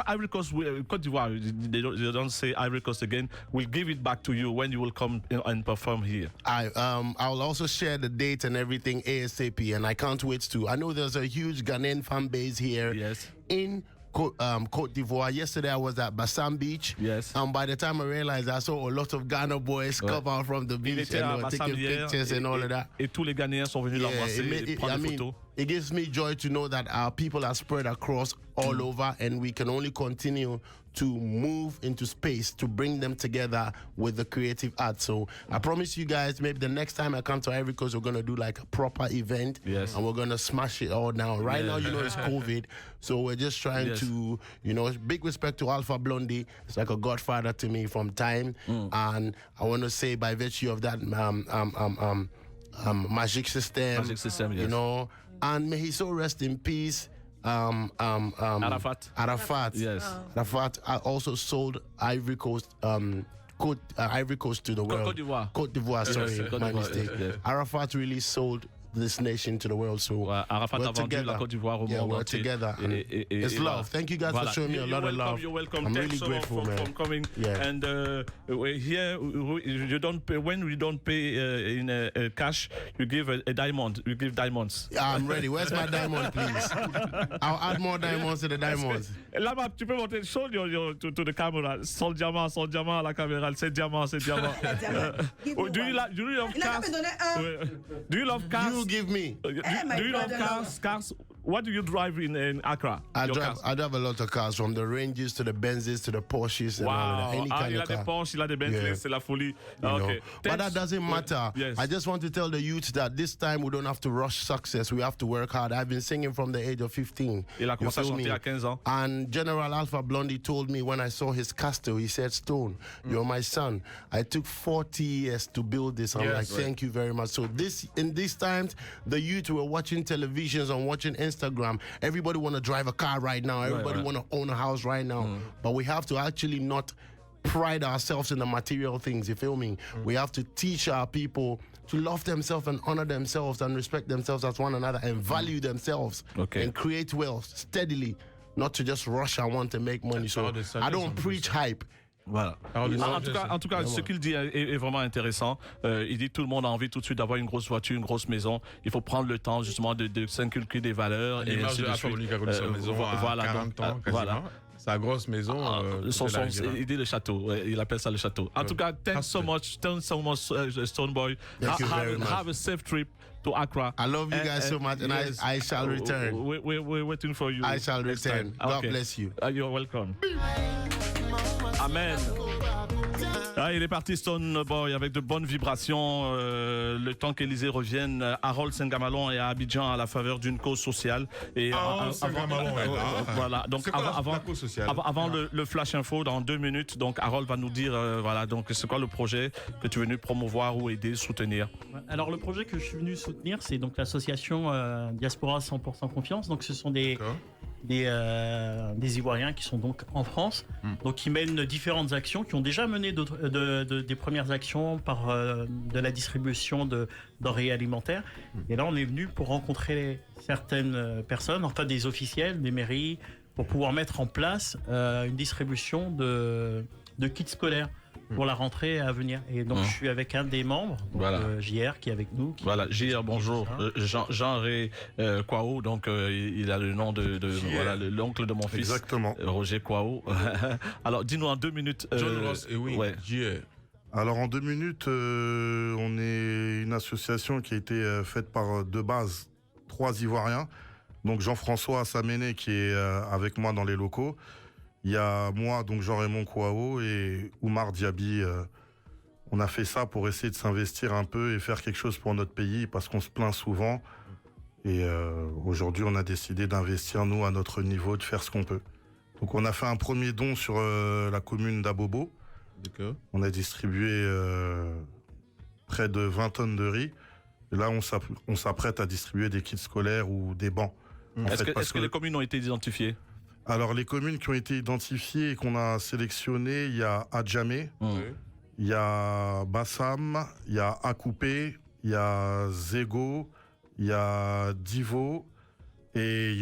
Ivory Coast, Côte d'Ivoire, they don't say Ivory Coast again. We'll give it back to you when you will come and perform here. I'll also share the date and everything ASAP, and I can't wait to. I know there's a huge Ghanaian fan base here in Côte d'Ivoire. Yesterday I was at Bassam Beach. Yes. And by the time I realized, I saw a lot of Ghana boys come out from the beach and taking pictures and all of that. Et tous les Ghanéens sont venus l'embrasser, prendre des photos. It gives me joy to know that our people are spread across all over, and we can only continue to move into space to bring them together with the creative art. So I promise you guys, maybe the next time I come to Ivory Coast, we're going to do like a proper event. Yes. And we're going to smash it all down. Right now, you know, it's COVID. So we're just trying to, you know, big respect to Alpha Blondy. It's like a godfather to me from time. And I want to say by virtue of that, Magic System. Magic System, yes. You know, and may he so rest in peace. Arafat. Yes. Arafat also sold Ivory Coast. Ivory Coast to the world. Côte d'Ivoire, sorry, my mistake. Yes. Arafat really sold this nation to the world. So Arafat a vendu la Côte d'Ivoire au monde we're entier. Together. It's love. Thank you guys for showing me a lot of love. You're welcome. I'm Thanks really so grateful, much man. for coming. Yeah. And here, you don't pay, when we don't pay in cash, you give a diamond. You give diamonds. Yeah, I'm ready. Where's my diamond, please? I'll add more diamonds to the diamonds. Là, tu peux monter show to the camera. Son diamant à la caméra. C'est diamant. Do you love cars? Do you love cars? You give me. Do you love cars? What do you drive in Accra? I drive a lot of cars, from the Ranges to the Benzes to the Porsches and all of that. Any kind il of a car. des Porsche, il a des Bentley, c'est la folie. Okay. But that doesn't matter. Yes. I just want to tell the youth that this time we don't have to rush success. We have to work hard. I've been singing from the age of 15. Il a commencé à chanter à 15 ans. And General Alpha Blondy told me when I saw his castle, he said, Stone, you're my son. I took 40 years to build this. I'm like, thank you very much. So in these times, the youth were watching televisions and watching Instagram. Everybody want to drive a car right now. Everybody want to own a house right now. But we have to actually not pride ourselves in the material things, you feel me? We have to teach our people to love themselves and honor themselves and respect themselves as one another and value themselves and create wealth steadily, not to just rush and want to make money. So I don't preach hype. Voilà. En tout cas, ce qu'il dit est vraiment intéressant. Il dit que tout le monde a envie tout de suite d'avoir une grosse voiture, une grosse maison. Il faut prendre le temps justement de s'inculquer des valeurs. Et ainsi de suite. Voilà, 40 ans, quasiment. Sa grosse maison. Il dit le château. Il appelle ça le château. En tout cas, thanks so much, Stonebwoy. Have a safe trip to Accra. I love you guys so much, and I shall return. We're waiting for you. I shall return. God bless you. You're welcome. Amen. Il est parti Stonebwoy avec de bonnes vibrations. Le temps qu'Élysée revienne, Harold Saint-Gamalon est à Abidjan à la faveur d'une cause sociale. Et voilà. Donc avant le flash info dans 2 minutes, donc Harold va nous dire donc c'est quoi le projet que tu es venu promouvoir ou aider, soutenir. Alors le projet que je suis venu soutenir, c'est donc l'association Diaspora 100% Confiance. Donc ce sont des Ivoiriens qui sont donc en France, donc qui mènent différentes actions, qui ont déjà mené des premières actions par de la distribution de denrées alimentaires. Et là, on est venu pour rencontrer certaines personnes, enfin des officiels, des mairies, pour pouvoir mettre en place une distribution de kits scolaires pour la rentrée à venir. Et donc, je suis avec un des membres, JR, qui est avec nous. JR, bonjour. Jean-Ré Kwao, donc il a le nom de l'oncle de mon fils. Exactement. Roger Kwao. Alors, dis-nous en 2 minutes. John Ross, JR. Alors, en 2 minutes, on est une association qui a été faite par, de base, 3 Ivoiriens. Donc, Jean-François Saméné, qui est avec moi dans les locaux. Il y a moi, donc Jean-Raymond Kwao, et Oumar Diaby. On a fait ça pour essayer de s'investir un peu et faire quelque chose pour notre pays, parce qu'on se plaint souvent. Et aujourd'hui, on a décidé d'investir, nous, à notre niveau, de faire ce qu'on peut. Donc on a fait un premier don sur la commune d'Abobo. On a distribué près de 20 tonnes de riz. Et là, on s'apprête à distribuer des kits scolaires ou des bancs. Est-ce que les communes ont été identifiées ? Alors, les communes qui ont été identifiées et qu'on a sélectionnées, il y a Adjamé, il y a Bassam, il y a Akoupé, il y a Zego, il y a Divo et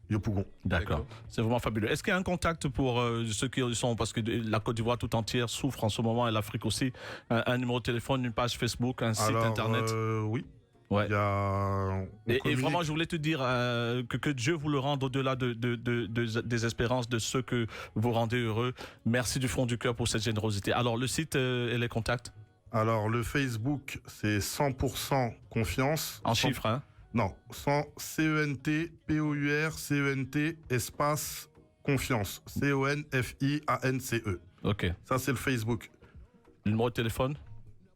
Yopougon. D'accord, c'est vraiment fabuleux. Est-ce qu'il y a un contact pour ceux qui sont, parce que la Côte d'Ivoire tout entière souffre en ce moment et l'Afrique aussi, un numéro de téléphone, une page Facebook, un site internet? Oui. Ouais. Et vraiment, je voulais te dire que Dieu vous le rende au-delà des espérances de ceux que vous rendez heureux. Merci du fond du cœur pour cette générosité. Alors, le site et les contacts? Alors, le Facebook, c'est 100% confiance. En chiffres, hein? Non, 100 CENT, espace confiance. CONFIANCE. Ok. Ça, c'est le Facebook. Le numéro de téléphone?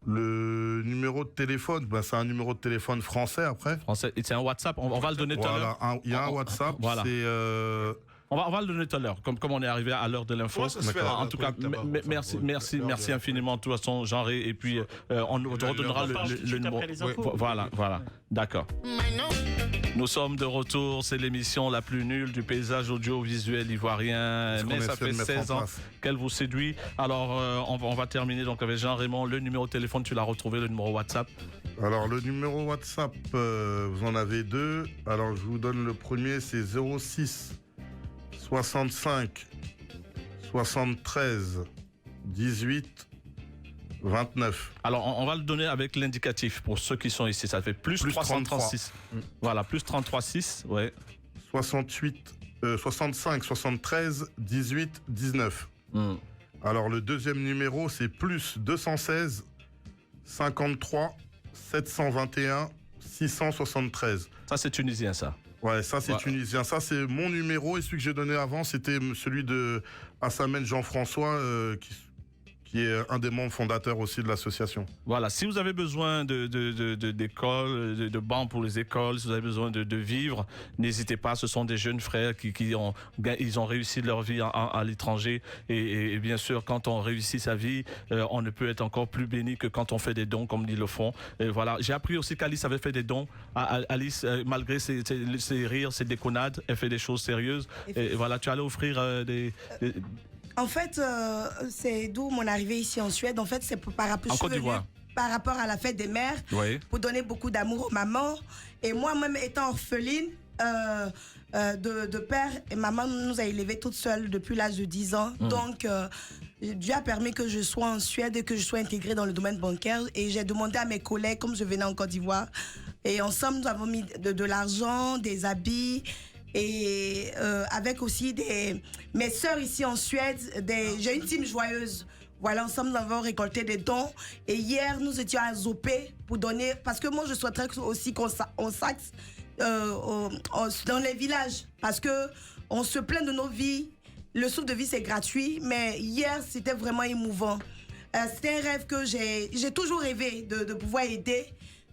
Le numéro de téléphone, c'est un numéro de téléphone français après. Français, c'est un WhatsApp, on va le donner tout à l'heure. Il y a un WhatsApp, c'est On va le donner tout à l'heure, comme on est arrivé à l'heure de l'info. En tout cas, merci infiniment de toute façon, Jean Ré, et puis on te redonnera le numéro. Voilà, d'accord. Nous sommes de retour, c'est l'émission la plus nulle du paysage audiovisuel ivoirien, mais ça fait 16 ans qu'elle vous séduit. Alors, on va terminer donc avec Jean-Raymond. Le numéro de téléphone, tu l'as retrouvé, le numéro WhatsApp? Alors, le numéro WhatsApp, vous en avez deux. Alors, je vous donne le premier, c'est 06 65 73 18 29. Alors, on va le donner avec l'indicatif pour ceux qui sont ici. Ça fait plus 336. Voilà, plus 336, ouais. 65 73 18 19. Alors, le deuxième numéro, c'est plus 216 53 721 673. Ça, c'est tunisien, ça. Ouais, ça, c'est tunisien. Ça, c'est mon numéro. Et celui que j'ai donné avant, c'était celui de Assamen Jean-François, qui est un des membres fondateurs aussi de l'association. Voilà, si vous avez besoin d'écoles, de bancs pour les écoles, si vous avez besoin de vivres, n'hésitez pas, ce sont des jeunes frères qui ont réussi leur vie à l'étranger, et bien sûr, quand on réussit sa vie, on ne peut être encore plus béni que quand on fait des dons comme ils le font. Et voilà, j'ai appris aussi qu'Alice avait fait des dons. Alice, malgré ses rires, ses déconnades, elle fait des choses sérieuses. Et voilà, tu allais offrir des... En fait, c'est d'où mon arrivée ici en Suède. En fait, c'est par rapport à la fête des mères, pour donner beaucoup d'amour aux mamans. Et moi-même, étant orpheline de père, et maman nous a élevés toutes seules depuis l'âge de 10 ans. Donc, Dieu a permis que je sois en Suède et que je sois intégrée dans le domaine bancaire. Et j'ai demandé à mes collègues, comme je venais en Côte d'Ivoire, et ensemble, nous avons mis de l'argent, des habits. Et avec aussi mes sœurs ici en Suède, j'ai une team joyeuse. Voilà, ensemble, nous avons récolté des dons. Et hier, nous étions à Zopé pour donner... Parce que moi, je souhaiterais aussi qu'on s'axe dans les villages. Parce qu'on se plaint de nos vies. Le souffle de vie, c'est gratuit. Mais hier, c'était vraiment émouvant. C'était un rêve que j'ai toujours rêvé de pouvoir aider.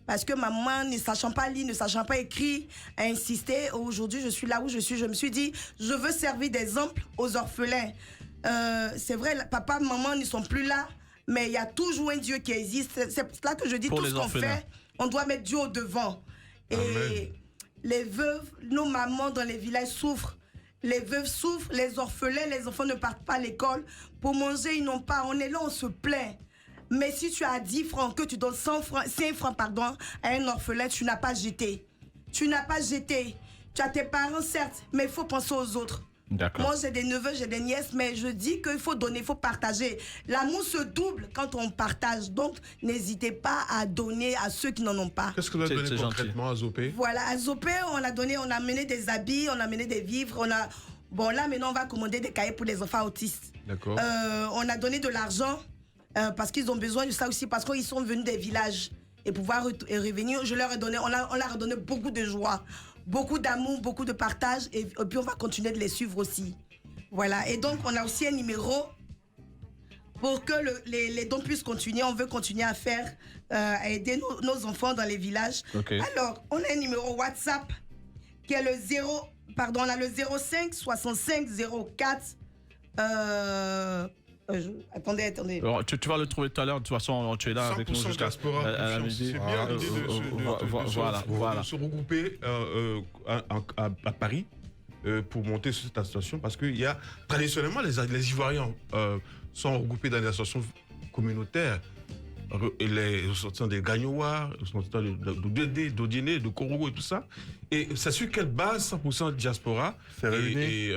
Parce que maman, ne sachant pas lire, ne sachant pas écrire, a insisté. Aujourd'hui, je suis là où je suis. Je me suis dit, je veux servir d'exemple aux orphelins. C'est vrai, papa, maman ne sont plus là, mais il y a toujours un Dieu qui existe. C'est pour cela que je dis, tout ce qu'on fait, on doit mettre Dieu au devant. Et les veuves, nos mamans dans les villages souffrent. Les veuves souffrent, les orphelins, les enfants ne partent pas à l'école. Pour manger, ils n'ont pas. On est là, on se plaint. Mais si tu as 10 francs, que tu donnes 5 francs, à un orphelin, tu n'as pas jeté. Tu n'as pas jeté. Tu as tes parents, certes, mais il faut penser aux autres. Moi, j'ai des neveux, j'ai des nièces, mais je dis qu'il faut donner, il faut partager. L'amour se double quand on partage. Donc, n'hésitez pas à donner à ceux qui n'en ont pas. Qu'est-ce que vous avez donné concrètement à Zopé? Voilà, à Zopé, on a amené des habits, on a amené des vivres, Bon, là, maintenant, on va commander des cahiers pour les enfants autistes. D'accord. On a donné de l'argent. Parce qu'ils ont besoin de ça aussi, parce qu'ils sont venus des villages et pouvoir revenir. Je leur ai donné, on leur a donné beaucoup de joie, beaucoup d'amour, beaucoup de partage, et puis on va continuer de les suivre aussi. Voilà, et donc on a aussi un numéro pour que les dons puissent continuer. On veut continuer à faire, à aider nos enfants dans les villages. Alors, on a un numéro WhatsApp qui est le 05 65 04 attendez. Alors, tu vas le trouver tout à l'heure. De toute façon, tu es là avec nous jusqu'à la midi. C'est bien l'idée de se regrouper à Paris pour monter cette association, parce qu'il y a traditionnellement les Ivoiriens sont regroupés dans des associations communautaires. Les ressortissants des Gagnois, les ressortissants d'Odiné, de Korogo et tout ça. Et c'est sur quelle base 100% diaspora c'est réuni.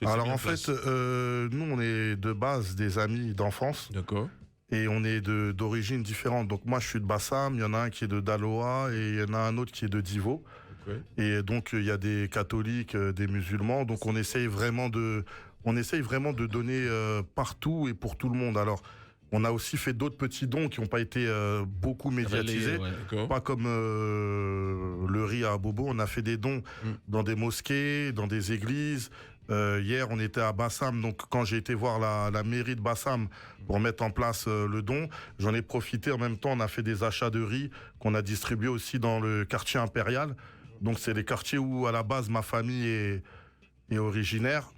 Alors en fait, nous on est de base des amis d'enfance. D'accord. Et on est d'origines différentes. Donc moi je suis de Bassam, il y en a un qui est de Daloa et il y en a un autre qui est de Divo. Okay. Et donc il y a des catholiques, des musulmans. Donc on essaye vraiment de donner partout et pour tout le monde. Alors on a aussi fait d'autres petits dons qui n'ont pas été beaucoup médiatisés. Pas comme le riz à Bobo. On a fait des dons dans des mosquées, dans des églises. Hier, on était à Bassam. Donc, quand j'ai été voir la mairie de Bassam pour mettre en place le don, j'en ai profité. En même temps, on a fait des achats de riz qu'on a distribués aussi dans le quartier impérial. Donc, c'est les quartiers où, à la base, ma famille est originaire.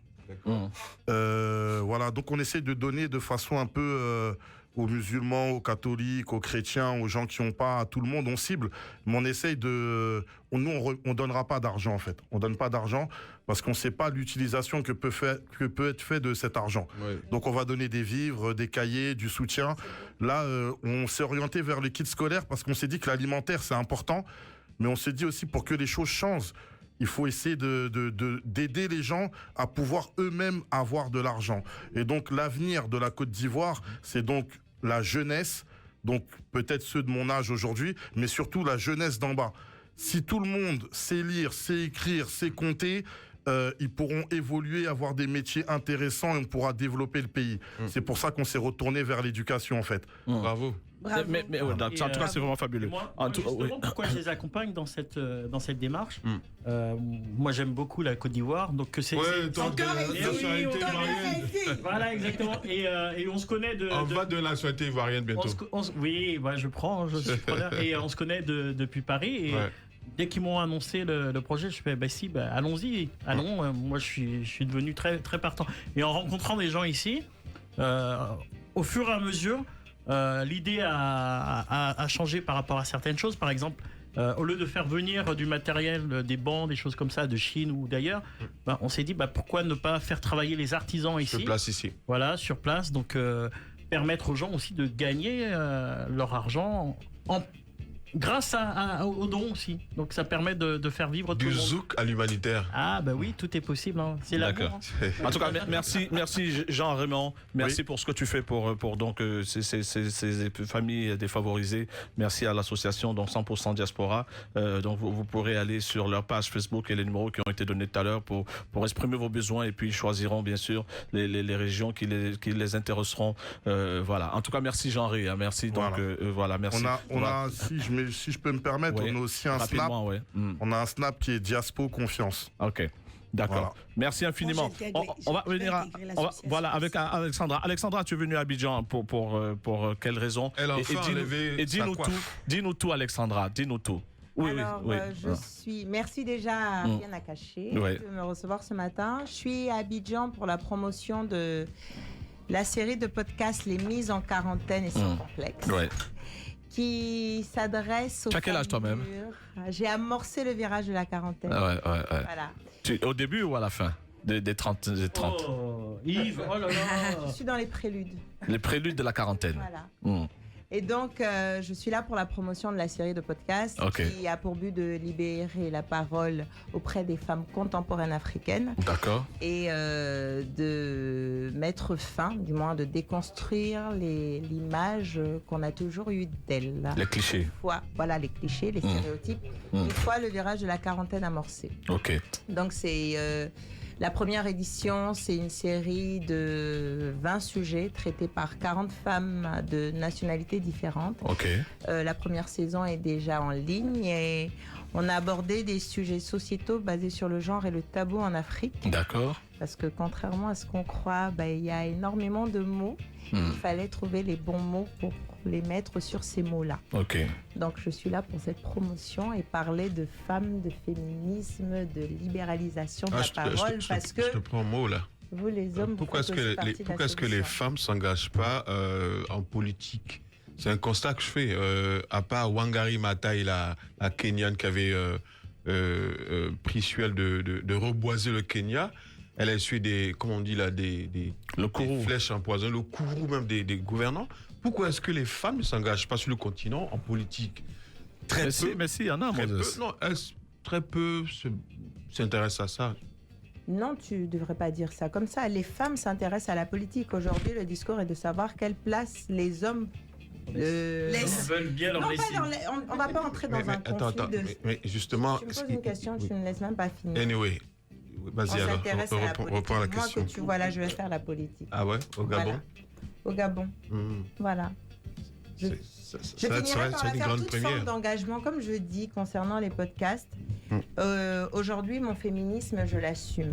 Voilà, donc on essaie de donner de façon un peu aux musulmans, aux catholiques, aux chrétiens, aux gens qui n'ont pas, à tout le monde, on cible, mais on essaye de... Nous, on donnera pas d'argent, en fait. On donne pas d'argent parce qu'on ne sait pas l'utilisation que peut être fait de cet argent. Ouais. Donc, on va donner des vivres, des cahiers, du soutien. Là, on s'est orienté vers les kits scolaires parce qu'on s'est dit que l'alimentaire, c'est important, mais on s'est dit aussi pour que les choses changent, il faut essayer d'aider les gens à pouvoir eux-mêmes avoir de l'argent. Et donc, l'avenir de la Côte d'Ivoire, c'est donc la jeunesse, donc peut-être ceux de mon âge aujourd'hui, mais surtout la jeunesse d'en bas. Si tout le monde sait lire, sait écrire, sait compter, ils pourront évoluer, avoir des métiers intéressants et on pourra développer le pays. C'est pour ça qu'on s'est retourné vers l'éducation, en fait. Bravo. Mais en tout cas, c'est vraiment fabuleux. Justement, pourquoi je les accompagne dans cette démarche moi, j'aime beaucoup la Côte d'Ivoire, donc que c'est. Voilà, exactement. Et on se connaît de. On va de la nationalité ivoirienne bientôt. Oui, je suis preneur. Et on se connaît depuis Paris. Et dès qu'ils m'ont annoncé le projet, je fais allons-y, allons. Moi, je suis devenu très très partant. Et en rencontrant des gens ici, au fur et à mesure. L'idée a changé par rapport à certaines choses. Par exemple, au lieu de faire venir du matériel, des bancs, des choses comme ça de Chine ou d'ailleurs, on s'est dit pourquoi ne pas faire travailler les artisans ici. Sur place ici. Voilà, sur place. Donc permettre aux gens aussi de gagner leur argent grâce aux dons aussi. Donc ça permet de faire vivre tout le monde. Du zouk à l'humanitaire. Ah oui, tout est possible. Hein. C'est l'amour. En tout cas, merci Jean-Raymond. Merci pour ce que tu fais pour donc ces familles défavorisées. Merci à l'association donc 100% Diaspora. Donc vous pourrez aller sur leur page Facebook et les numéros qui ont été donnés tout à l'heure pour exprimer vos besoins et puis ils choisiront bien sûr les régions qui les intéresseront. Voilà. En tout cas, merci Jean-Ré. Merci donc voilà. Merci. On a si je peux me permettre, on a aussi un Snap. On a un Snap qui est Diaspo Confiance. Ok. D'accord. Voilà. Merci infiniment. On va venir avec Alexandra. Alexandra, tu es venue à Abidjan pour quelle raison? Elle a enfin enlevé sa coiffe. Dis-nous tout, Alexandra. Dis-nous tout. Merci déjà à Rien à cacher de me recevoir ce matin. Je suis à Abidjan pour la promotion de la série de podcasts Les Mises en Quarantaine et Sans Complexe. Qui s'adresse aux. Tu as quel âge toi-même? J'ai amorcé le virage de la quarantaine. Voilà. Au début ou à la fin des 30 Oh, Yves, oh là là. Je suis dans les préludes. Les préludes de la quarantaine. Voilà. Et donc, je suis là pour la promotion de la série de podcasts qui a pour but de libérer la parole auprès des femmes contemporaines africaines. D'accord. Et de mettre fin, du moins de déconstruire l'image qu'on a toujours eue d'elle. Les clichés. Voilà, les clichés, les stéréotypes. Une fois le virage de la quarantaine amorcé. Ok. Donc, c'est... La première édition, c'est une série de 20 sujets traités par 40 femmes de nationalités différentes. La première saison est déjà en ligne et on a abordé des sujets sociétaux basés sur le genre et le tabou en Afrique. D'accord. Parce que contrairement à ce qu'on croit, il y a énormément de mots. Il fallait trouver les bons mots pour les mettre sur ces mots-là. Donc je suis là pour cette promotion et parler de femmes, de féminisme, de libéralisation de la parole. Parce que je te prends un mot là. Vous les hommes, pourquoi est-ce que les femmes ne s'engagent pas en politique? C'est un constat que je fais. À part Wangari Maathai, la Kenyane qui avait pris suel de reboiser le Kenya, elle a essuyé des flèches empoisonnées, le courroux même des gouvernants. Pourquoi est-ce que les femmes ne s'engagent pas sur le continent en politique? Mais si, il y en a, très peu s'intéressent à ça. Non, tu ne devrais pas dire ça comme ça. Les femmes s'intéressent à la politique. Aujourd'hui, le discours est de savoir quelle place les hommes veulent bien leur laisser. On ne va pas entrer dans un conflit. Mais justement... Tu me poses une question, tu ne laisses même pas finir. Anyway, vas-y alors, reprends la question. Moi, que tu vois là, je vais faire la politique. Ah ouais? Au Gabon? Voilà. Au Gabon. Voilà. Je finirai par faire toute forme d'engagement, comme je dis concernant les podcasts. Aujourd'hui, mon féminisme, je l'assume.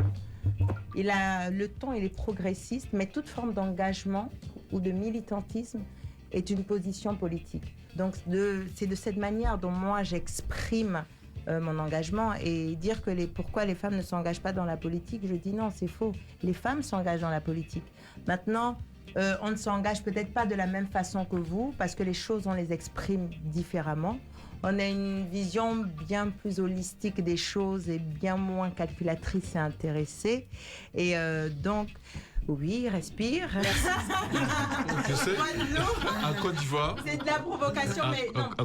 Le ton, il est progressiste, mais toute forme d'engagement ou de militantisme est une position politique. Donc, c'est de cette manière dont moi, j'exprime mon engagement et dire que pourquoi les femmes ne s'engagent pas dans la politique, je dis non, c'est faux. Les femmes s'engagent dans la politique. Maintenant, on ne s'engage peut-être pas de la même façon que vous parce que les choses, on les exprime différemment. On a une vision bien plus holistique des choses et bien moins calculatrice et intéressée. Et donc, oui, respire. Je sais, en Côte d'Ivoire... C'est de la provocation, mais non, en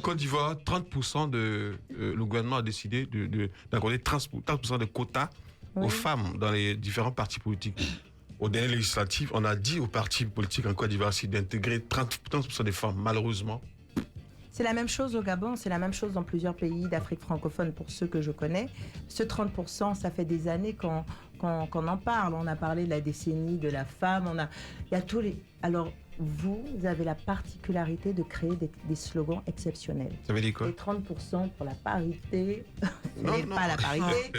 Côte d'Ivoire, 30% le gouvernement a décidé d'accorder 30% de quotas aux femmes dans les différents partis politiques. Aux dernières législatives, on a dit aux partis politiques en Côte d'Ivoire d'intégrer 30% des femmes, malheureusement. C'est la même chose au Gabon, c'est la même chose dans plusieurs pays d'Afrique francophone pour ceux que je connais. Ce 30%, ça fait des années qu'on en parle. On a parlé de la décennie de la femme, il y a tous les... Alors, vous avez la particularité de créer des slogans exceptionnels. Ça veut dire quoi ? Les 30% pour la parité, ce n'est pas la parité.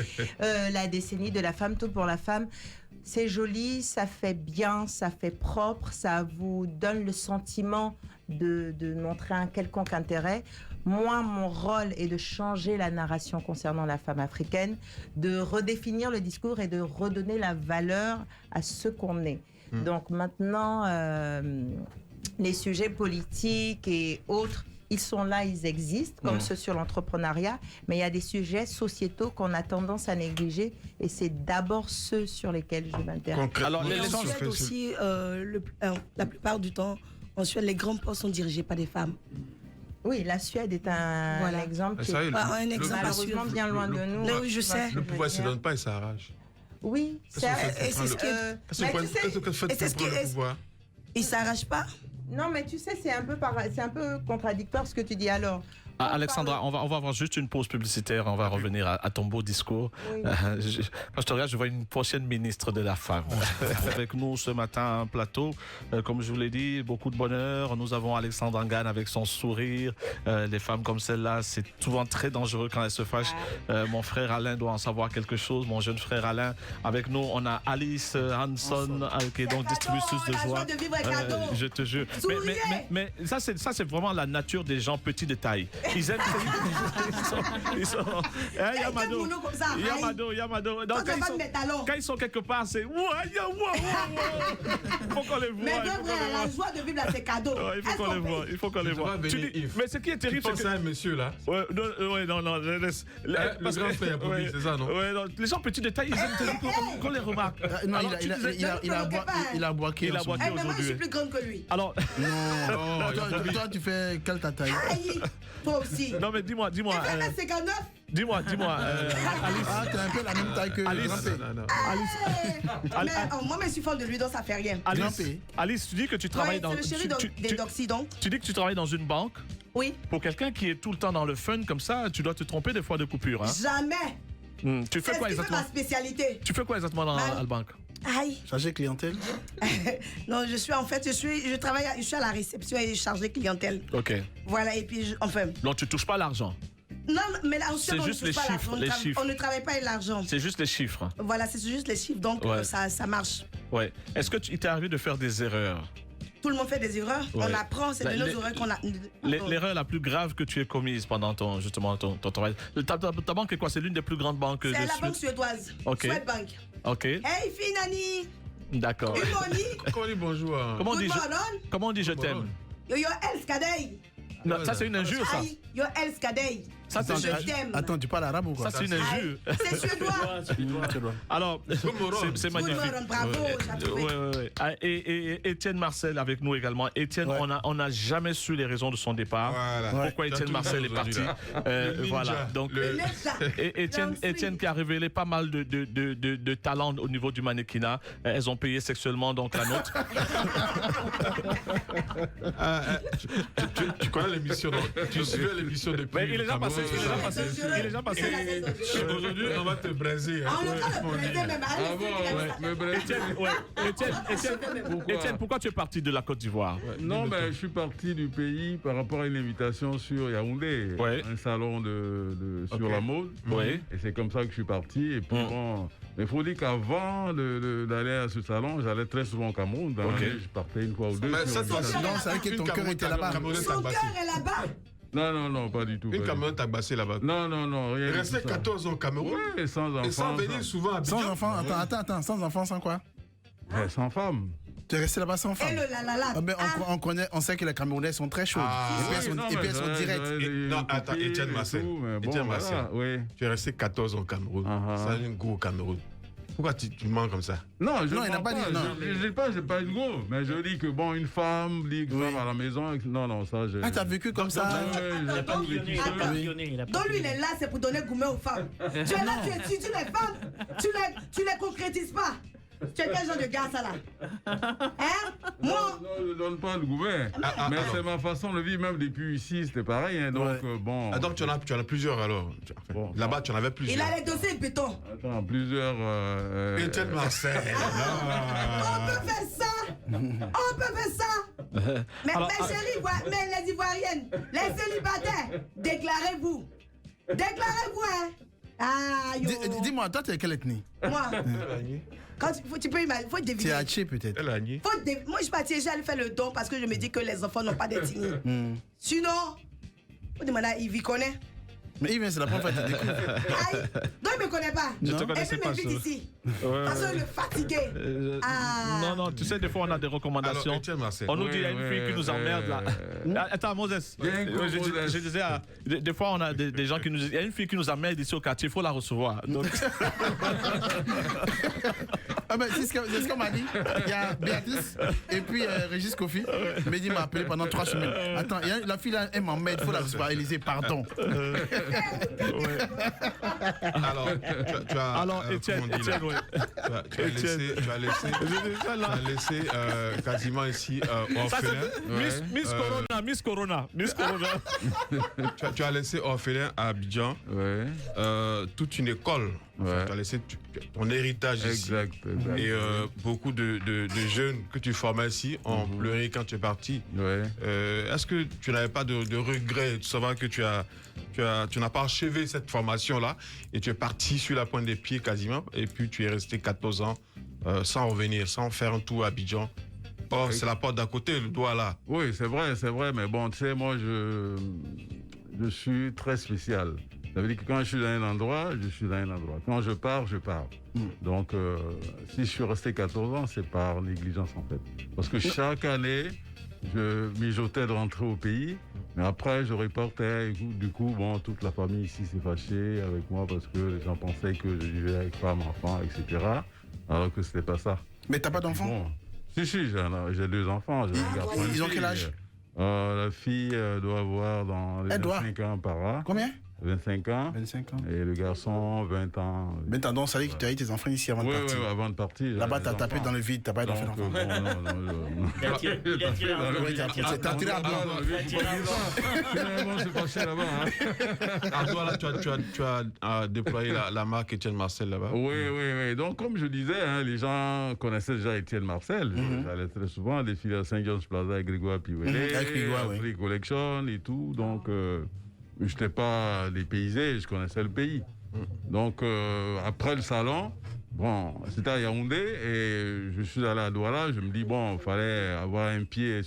La décennie de la femme, tout pour la femme. C'est joli, ça fait bien, ça fait propre, ça vous donne le sentiment de montrer un quelconque intérêt. Moi, mon rôle est de changer la narration concernant la femme africaine, de redéfinir le discours et de redonner la valeur à ce qu'on est. Donc maintenant, les sujets politiques et autres, ils sont là, ils existent, comme ceux sur l'entrepreneuriat, mais il y a des sujets sociétaux qu'on a tendance à négliger et c'est d'abord ceux sur lesquels je m'intéresse. Alors, en Suède aussi, la plupart du temps, en Suède, les grands postes sont dirigés par des femmes. Oui, la Suède est un exemple qui est malheureusement bien loin de nous. Oui, je sais. Le pouvoir ne se donne pas et ça arrache. Oui, c'est ce que... Il ne s'arrache pas. Non, mais tu sais, c'est un peu contradictoire ce que tu dis alors. Alexandra, on va avoir juste une pause publicitaire. On va revenir à ton beau discours. Oui. Quand je te regarde, je vois une prochaine ministre de la Femme. Avec nous ce matin, un plateau. Comme je vous l'ai dit, beaucoup de bonheur. Nous avons Alexandra Ngane avec son sourire. Les femmes comme celle-là, c'est souvent très dangereux quand elles se fâchent. Mon frère Alain doit en savoir quelque chose. Mon jeune frère Alain. Avec nous, on a Alice Hanson, qui est donc distributrice de joie. Je te jure. Mais ça, c'est vraiment la nature des gens petits de taille. Ils aiment. Yamado. Donc, quand ils sont quelque part, c'est. Faut qu'on les voie. Mais la joie de vivre là, c'est cadeau. Il faut qu'on les voit. Mais ce qui est terrible, c'est que. un monsieur là. Non, laisse. Le grand frère, c'est ça, non? Les gens petits de taille, ils aiment qu'on les remarque. Non, il a boqué aujourd'hui. Moi, je suis plus grande que lui. Alors. Non, toi, tu fais quelle ta taille? Toi aussi. Non, mais dis-moi. Tu fais 1,59 m? Dis-moi, Alice. T'es un peu la même taille que Alice. Moi, je suis fan de lui, donc ça fait rien. Alice, tu dis que tu travailles dans. C'est le chéri d'Occident. Tu dis que tu travailles dans une banque? Oui. Pour quelqu'un qui est tout le temps dans le fun comme ça, tu dois te tromper des fois de coupure. Hein? Jamais. Tu fais quoi exactement? C'est ma spécialité. Tu fais quoi exactement dans la banque? Aïe. Chargé clientèle? Non, je suis à la réception et chargé clientèle. Ok. Voilà, et puis, Donc, tu touches pas l'argent? Non, mais là, c'est juste les chiffres. On ne travaille pas avec l'argent. C'est juste les chiffres. Voilà, c'est juste les chiffres, donc ça marche. Ouais. Est-ce que il t'est arrivé de faire des erreurs? Tout le monde fait des erreurs. Ouais. On apprend, c'est de nos erreurs qu'on a. L'erreur la plus grave que tu aies commise pendant ton travail. Ta banque est quoi? C'est l'une des plus grandes banques de Suède. C'est la banque suédoise. Ok. Swedbank. Ok. Hey, Finani. D'accord. Comment on dit bonjour? Comment on dit je t'aime? Yo elskadei. Non, ça c'est une injure, ça. Yo elskadei. Ça, c'est je t'aime. Attends, tu parles arabe ou quoi? Ça, c'est une injure. C'est suédois. Alors, c'est magnifique. Bravo, ouais. Et Étienne Marcel avec nous également. Étienne, on n'a jamais su les raisons de son départ. Voilà. Pourquoi Étienne Marcel est parti. Voilà. Donc, Étienne qui a révélé pas mal de talents au niveau du mannequinat. Elles ont payé sexuellement, donc la nôtre. Tu connais l'émission, non? Tu suivais l'émission depuis. Il est déjà passé. Il est déjà passé. Aujourd'hui, on va te braiser. Étienne, pourquoi tu es parti de la Côte d'Ivoire? Non, je suis parti du pays par rapport à une invitation sur Yaoundé, un salon sur la mode. Et c'est comme ça que je suis parti. Et puis mais il faut dire qu'avant d'aller à ce salon, j'allais très souvent au Cameroun. Je partais une fois ou deux. Ça veut dire que ton cœur était là-bas. Son cœur est là-bas. Non, pas du tout. Une Cameroun tabassée là-bas. Non, rien. Il restait 14 ans au Cameroun. Oui, sans enfants. Et sans venir souvent à Abidjan. Sans enfants, attends, sans enfants, sans quoi? Sans femme. Tu es resté là-bas sans femme. Et le la. On sait que les Camerounais sont très chauds. Et puis elles sont directes. Non, attends, Etienne Marcel. Oui. Tu es resté 14 ans au Cameroun. C'est un go au Cameroun. Pourquoi tu mens comme ça? Non, il n'a pas dit. Je dis pas, j'ai pas une go, mais je dis que bon, une femme à la maison. Non, ça. T'as vécu comme ça? Il n'a pas lyonnais. Donc lui, il est là, c'est pour donner gourmet aux femmes. Tu es là, tu étudies les femmes, tu les concrétises pas. Tu es quel genre de gars, ça là? Hein? Moi? Non, je ne donne pas le gourmet. Mais c'est ma façon de vivre, même depuis ici, c'était pareil. Hein, donc, bon. Donc, tu en as plusieurs alors. Là-bas, tu en avais plusieurs. Il a les dossiers béton. Attends, plusieurs. Etienne Marcel. On peut faire ça. Mais chérie, mais les Ivoiriennes, les célibataires, déclarez-vous. Hein? Ah, yo. Dis-moi, toi, tu es quelle ethnie? Moi. Quand tu peux imaginer, faut deviner. C'est Haché peut-être. Moi, je suis partie, j'allais faire le don parce que je me dis que les enfants n'ont pas d'ethnie. Sinon, faut demander à Yves, il connaît. Mais Yves, c'est la première fois que tu découvres. Donc il ne me connaît pas. Je te connaissais pas. Et puis il m'invite ici. Parce que je le fatigué. Non, tu sais, des fois on a des recommandations. On nous dit il y a une fille qui nous emmerde là. Attends, Moses. Je disais, des fois on a des gens qui nous disent il y a une fille qui nous emmerde ici au quartier, il faut la recevoir. Donc... c'est ce qu'on m'a dit. Il y a Béatrice et puis Régis Kofi. Mehdi m'a appelé pendant 3 semaines. Attends, la fille là, elle m'emmerde, il faut la recevoir. Élisée, pardon. Alors, Etienne, tu as laissé quasiment ici orphelin. Miss Corona. Tu as laissé orphelin à Abidjan. Toute une école. Tu as laissé ton héritage ici. Exact. Et beaucoup de jeunes que tu formais ici ont pleuré quand tu es parti. Est-ce que tu n'avais pas de regret de savoir que tu n'as pas achevé cette formation-là et tu es parti sur la pointe des pieds quasiment et puis tu es resté 14 ans sans revenir, sans faire un tour à Abidjan? Oh, c'est la porte d'à côté, le doigt là. Oui, c'est vrai, mais bon, tu sais, moi, je suis très spécial. Ça veut dire que quand je suis dans un endroit, je suis dans un endroit. Quand je pars, je pars. Donc, si je suis resté 14 ans, c'est par négligence, en fait. Parce que chaque année, je mijotais de rentrer au pays, mais après, je reportais. Et du coup, bon, toute la famille ici s'est fâchée avec moi parce que les gens pensaient que je vivais avec femme, enfant, etc. Alors que c'était pas ça. Mais t'as pas d'enfant? Bon. Si, j'ai 2 enfants. J'ai un garçon. Ils ont quel âge? La fille doit avoir dans les 25 ans par là. Combien? 25 ans. 25 ans. Et le garçon, 20 ans. 20 ans, donc ça veut dire que tu as eu tes enfants ici avant de partir. Oui, avant de partir. Là-bas, t'as tapé dans le vide, t'as pas eu d'enfant. Non. Il a tiré un peu. T'as tiré à blanc. Finalement, c'est passé là-bas. Ardois, là, tu as déployé la marque Etienne Marcel là-bas. Oui. Donc, comme je disais, les gens connaissaient déjà Etienne Marcel. J'allais très souvent défiler à Saint-Georges Plaza avec Grégoire Piouelet, Free Collection et tout. Donc, je n'étais pas dépaysé, je connaissais le pays. Donc, après le salon, bon, c'était à Yaoundé et je suis allé à Douala. Je me dis, bon, il fallait avoir un pied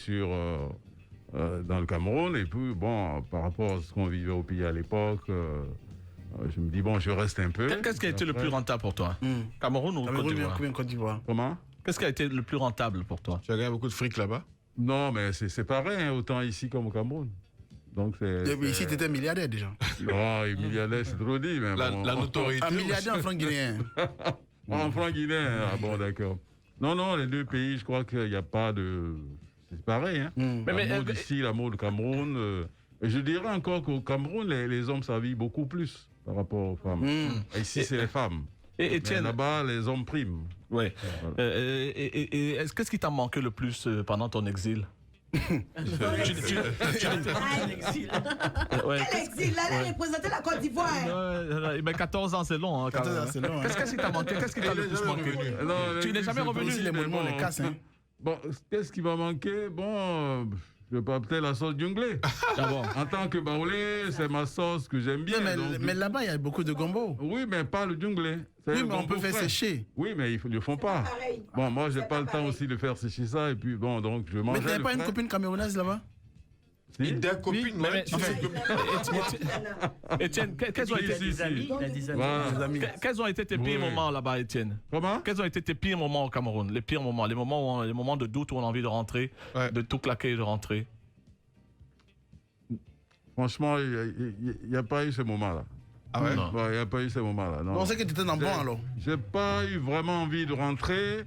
dans le Cameroun. Et puis, bon, par rapport à ce qu'on vivait au pays à l'époque, je me dis, bon, je reste un peu. Qu'est-ce qui a été le plus rentable pour toi? Cameroun ou Côte d'Ivoire? Comment? Qu'est-ce qui a été le plus rentable pour toi? Tu as gagné beaucoup de fric là-bas? Non, mais c'est pareil, autant ici comme au Cameroun. Donc ici, tu étais milliardaire déjà. Non, milliardaire, c'est trop dit. Mais la notoriété. Un milliardaire en franc guinéen. En franc guinéen, bon, d'accord. Non, les 2 pays, je crois qu'il n'y a pas de. C'est pareil, hein. L'amour d'ici, l'amour du Cameroun. Je dirais encore qu'au Cameroun, les hommes s'habillent beaucoup plus par rapport aux femmes. Ici, c'est les femmes. Et là-bas, les hommes priment. Ouais. Voilà. Et qu'est-ce qui t'a manqué le plus pendant ton exil? Quel exil? Là, il représentait la Côte d'Ivoire. Mais 14 ans, c'est long. 14 ans, c'est long. Qu'est-ce qui t'a manqué? Qu'est-ce qui t'a le plus manqué? Tu n'es jamais revenu. Les mouvements, les casses. Bon, qu'est-ce qui m'a manqué? Bon, je vais pas peut-être la sauce djunglée. En tant que baoulé, c'est ma sauce que j'aime bien. Mais là-bas, il y a beaucoup de gombo. Oui, mais pas le djunglé. Oui, mais on peut faire sécher. Oui, mais ils ne le font pas. Bon, moi, j'ai pas le temps aussi de faire sécher ça. Et puis, bon, donc, je mange. Mais tu n'avais pas une copine camerounaise là-bas? Et des copines, ouais. Étienne, quels ont été tes pires moments là-bas, Étienne? Comment? Quels ont été tes pires moments au Cameroun? Les pires moments, les moments de doute où on a envie de rentrer, de tout claquer et de rentrer. Franchement, il n'y a pas eu ce moment-là. Ah ouais? Il n'y a pas eu ce moment-là. On sait que tu étais dans le bon alors. J'ai pas eu vraiment envie de rentrer.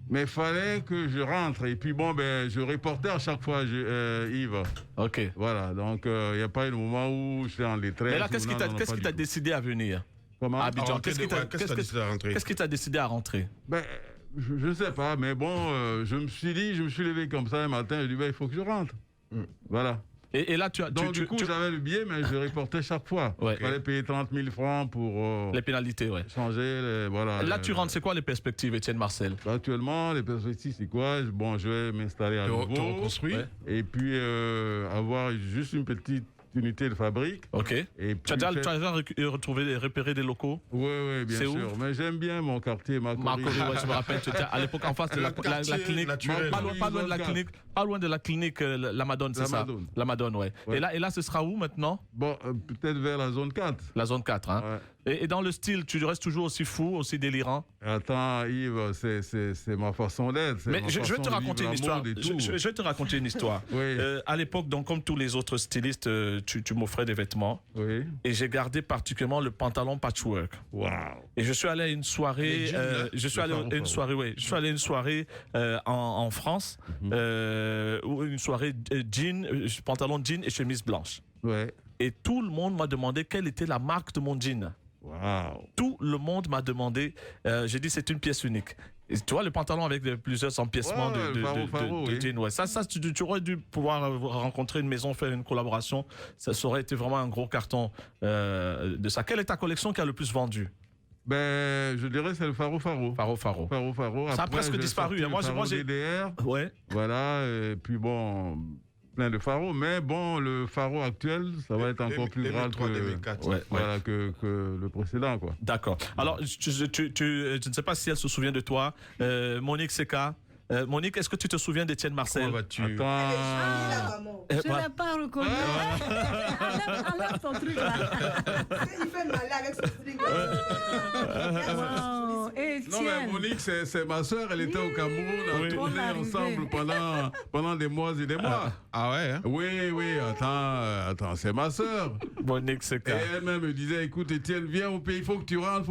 Mais il fallait que je rentre. Et puis bon, je reportais à chaque fois, Yves. Ok. Voilà, donc il n'y a pas eu le moment où j'étais en détresse. Mais là, qu'est-ce qui t'a décidé à venir? Comment? À Abidjan. Qu'est-ce qui t'a décidé à rentrer? Je ne sais pas, mais bon, je me suis levé comme ça un matin, je dit, il faut que je rentre. Voilà. Et là, du coup, j'avais le billet, mais je reportais chaque fois. Il fallait payer 30 000 francs pour... les pénalités, changer, voilà. Là, tu rentres, c'est quoi les perspectives, Étienne Marcel? Actuellement, les perspectives, c'est quoi? Bon, je vais m'installer à nouveau. Te reconstruire. Et puis, avoir juste une petite unité de fabrique. Ok. Et tu as déjà repéré des locaux? Oui, bien sûr. Mais j'aime bien mon quartier, Marcory. Je me rappelle, tu étais à l'époque en face de la clinique. Pas loin de la clinique. Pas loin de la clinique, la Madone, c'est ça? La Madone, ouais. Et là, ce sera où maintenant? Bon, peut-être vers la zone 4. La zone 4, hein? Ouais. Et dans le style, tu restes toujours aussi fou, aussi délirant? Attends, Yves, c'est ma façon d'être. Mais je vais te raconter une histoire. Je vais te raconter une histoire. Oui. À l'époque, donc, comme tous les autres stylistes, tu m'offrais des vêtements. Oui. Et j'ai gardé particulièrement le pantalon patchwork. Wow. Et je suis allé à une soirée. Je suis allé à une soirée en France, une soirée pantalon jean et chemise blanche. Ouais. Et tout le monde m'a demandé quelle était la marque de mon jean. Wow. Tout le monde m'a demandé. J'ai dit c'est une pièce unique. Et tu vois le pantalon avec plusieurs empiècements de jean. Ouais. Ça tu aurais dû pouvoir rencontrer une maison, faire une collaboration. Ça aurait été vraiment un gros carton de ça. Quelle est ta collection qui a le plus vendu? Je dirais c'est le Faro. Faro. Ça a presque disparu. Moi j'ai DDR. Ouais. Voilà. Et puis bon. Plein de Faro, mais bon, le Faro actuel, ça va être encore plus grand que le précédent, quoi. D'accord. Alors, je ne sais pas si elle se souvient de toi, Monique Seka. Monique, est-ce que tu te souviens d'Étienne Marcel? Attends. Je ne l'ai pas reconnu. Enlève ton truc là. Il fait mal avec son truc. Non, mais Monique, c'est ma soeur. Elle était au Cameroun. On tournait ensemble pendant des mois et des mois. Ah ouais, hein? Oui. Attends, c'est ma soeur. Monique Seka. Et elle-même me disait, écoute, Étienne, viens au pays, il faut que tu rentres.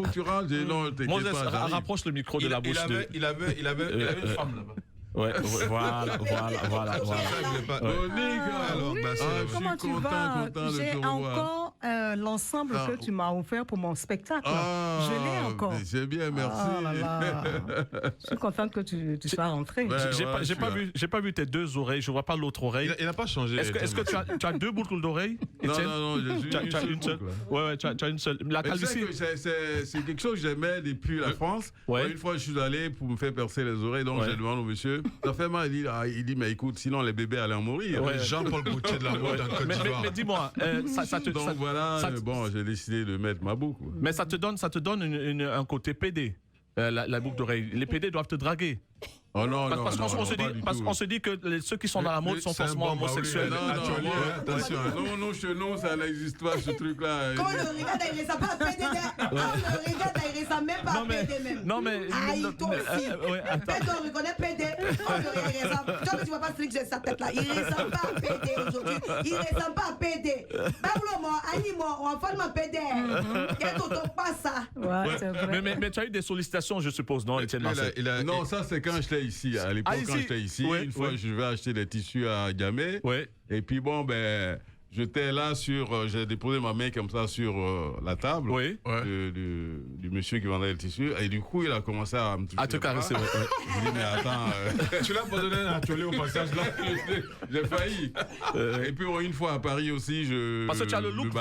J'ai dit, non, t'inquiète pas. Rapproche le micro de la bouche. Il avait une femme là-bas. Ouais, voilà. Comment tu vas? J'ai encore l'ensemble que tu m'as offert pour mon spectacle. Je l'ai encore. C'est bien, merci. Je suis contente que tu sois rentré. J'ai pas vu tes deux oreilles. Je vois pas l'autre oreille. Il n'a pas changé. Est-ce que tu as deux boucles d'oreilles? Non, tu as une seule. Ouais, tu as une seule. La calvitie. C'est quelque chose que j'aimais depuis la France. Une fois, je suis allé pour me faire percer les oreilles, donc j'ai demandé au monsieur. Ça fait mal, il dit, mais écoute, sinon les bébés allaient en mourir. Jean-Paul Gaultier de la mode en Côte d'Ivoire. Mais dis-moi, donc voilà, j'ai décidé de mettre ma boucle. Mais ça te donne un côté PD, la boucle d'oreille. Les PD doivent te draguer. Oh non, parce qu'on se dit que ceux qui sont dans la mode sont forcément homosexuels. Attention, non, chez nous, ça n'existe pas ce truc-là. Quand le regarde, il ne ressemble pas à PD. Quand le regarde, il ne ressemble même pas à PD même. Non, mais. Aïe, toi aussi. PD, on reconnaît PD. Quand le regarde, il ressemble. Toi, tu ne vois pas celui que j'ai sa tête là. Il ne ressemble pas à PD aujourd'hui. Il ne ressemble pas à PD. Bablo-moi, Annie-moi, on va faire ma PD. Qu'est-ce que tu pas ça? Mais tu as eu des sollicitations, je suppose, non, Étienne Marcel? Non, ça, c'est quand j'étais ici. À l'époque, quand j'étais ici, une fois, je vais acheter des tissus à Gamay. Et puis, bon, j'étais là j'ai déposé ma main comme ça sur la table du monsieur qui vendait le tissu. Et du coup, il a commencé à me toucher. À te caresser, Je dis, mais attends. Tu l'as pas donné un atelier au passage là? J'ai failli. Et puis, une fois à Paris aussi, parce que tu as le look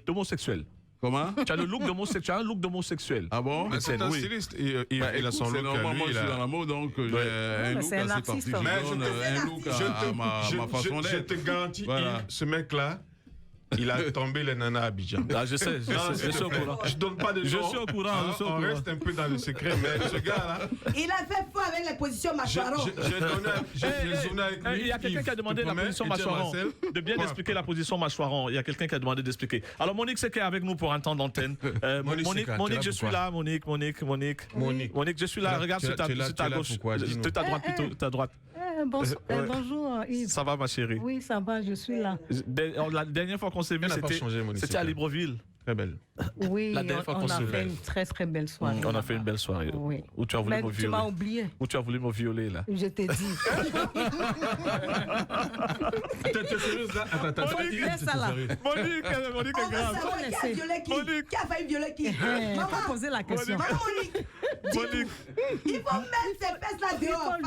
d'homosexuel. Comment? Tu as le look d'homosexuel. Ah bon? C'est un styliste. Il a son look. Moi, je suis dans la mode, donc j'ai un look assez particulier. Un look à ma façon d'être. Je te garantis, ce mec-là, Il a tombé les nanas à Abidjan. Ah, je sais, je suis au courant. Je donne pas de nom. Je suis au courant, On reste un peu dans le secret, mais ce gars-là. Il a fait fou avec les positions mâchoiron. Il y a quelqu'un qui a demandé la position mâchoiron. De bien expliquer la position mâchoiron. Il y a quelqu'un qui a demandé d'expliquer. Alors, Monique, c'est qui est avec nous pour un temps d'antenne. Monique, je suis là. Monique, je suis là. Regarde sur ta gauche. De ta droite plutôt, ta droite. Bonjour Yves. Ça va ma chérie? Oui, ça va, je suis là. La dernière fois qu'on s'est vu, c'était à Libreville. Très belle. Oui, on a fait une très très belle soirée. On a fait une belle soirée. Oui. Où tu as voulu me violer. Tu m'as oublié. Où tu as voulu me violer là. Je t'ai dit. T'es sérieuse là? Attends. Monique est grave. Qui a failli violer qui? Maman, poser la question. Maman Monique. Il faut mettre ses fesses là dehors.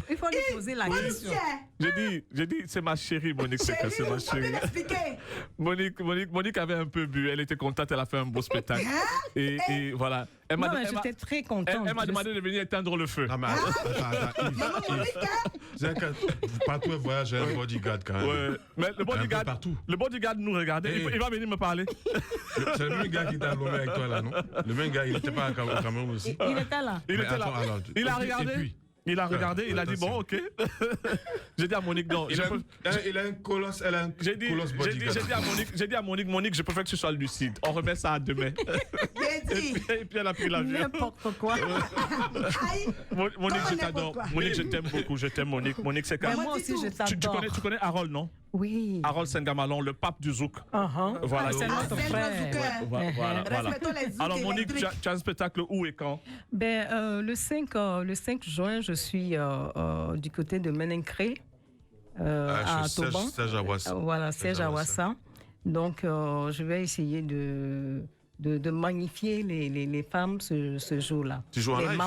Il faut lui poser la question. J'ai dit, c'est ma chérie, Monique. C'est ma chérie. Monique avait un peu bu. Elle était contente. Elle a fait un beau spectacle. Et voilà. J'étais très contente. Elle m'a demandé de venir éteindre le feu. Ah, mais attends. Partout, elle voyage, j'ai un bodyguard quand même. Ouais. Mais le bodyguard nous regardait. Il va venir me parler. C'est le même gars qui t'a nommé avec toi là, non? Le même gars, il n'était pas au Cameroun aussi. Il était là. Il a regardé. Il a regardé, il a dit bon, ok. J'ai dit à Monique, non. Il a un colosse, elle a un colosse bodyguard. J'ai dit à Monique, je préfère que tu sois lucide. On remet ça à demain. Et puis elle a pris l'avion. N'importe quoi. Monique, je t'adore. Monique, je t'aime beaucoup. Je t'aime, Monique. Monique, c'est quand moi aussi, je t'adore. Tu connais Harold, non? Oui. Harold Sengamalon, le pape du Zouk. Voilà. C'est notre frère. Voilà. Alors, Monique, tu as un spectacle où et quand? Le 5 juin, je suis du côté de Menencré, à Toban. Serge Awassa. Voilà, Serge Awassa. Donc, je vais essayer de magnifier les femmes ce jour-là. Tu joues en live?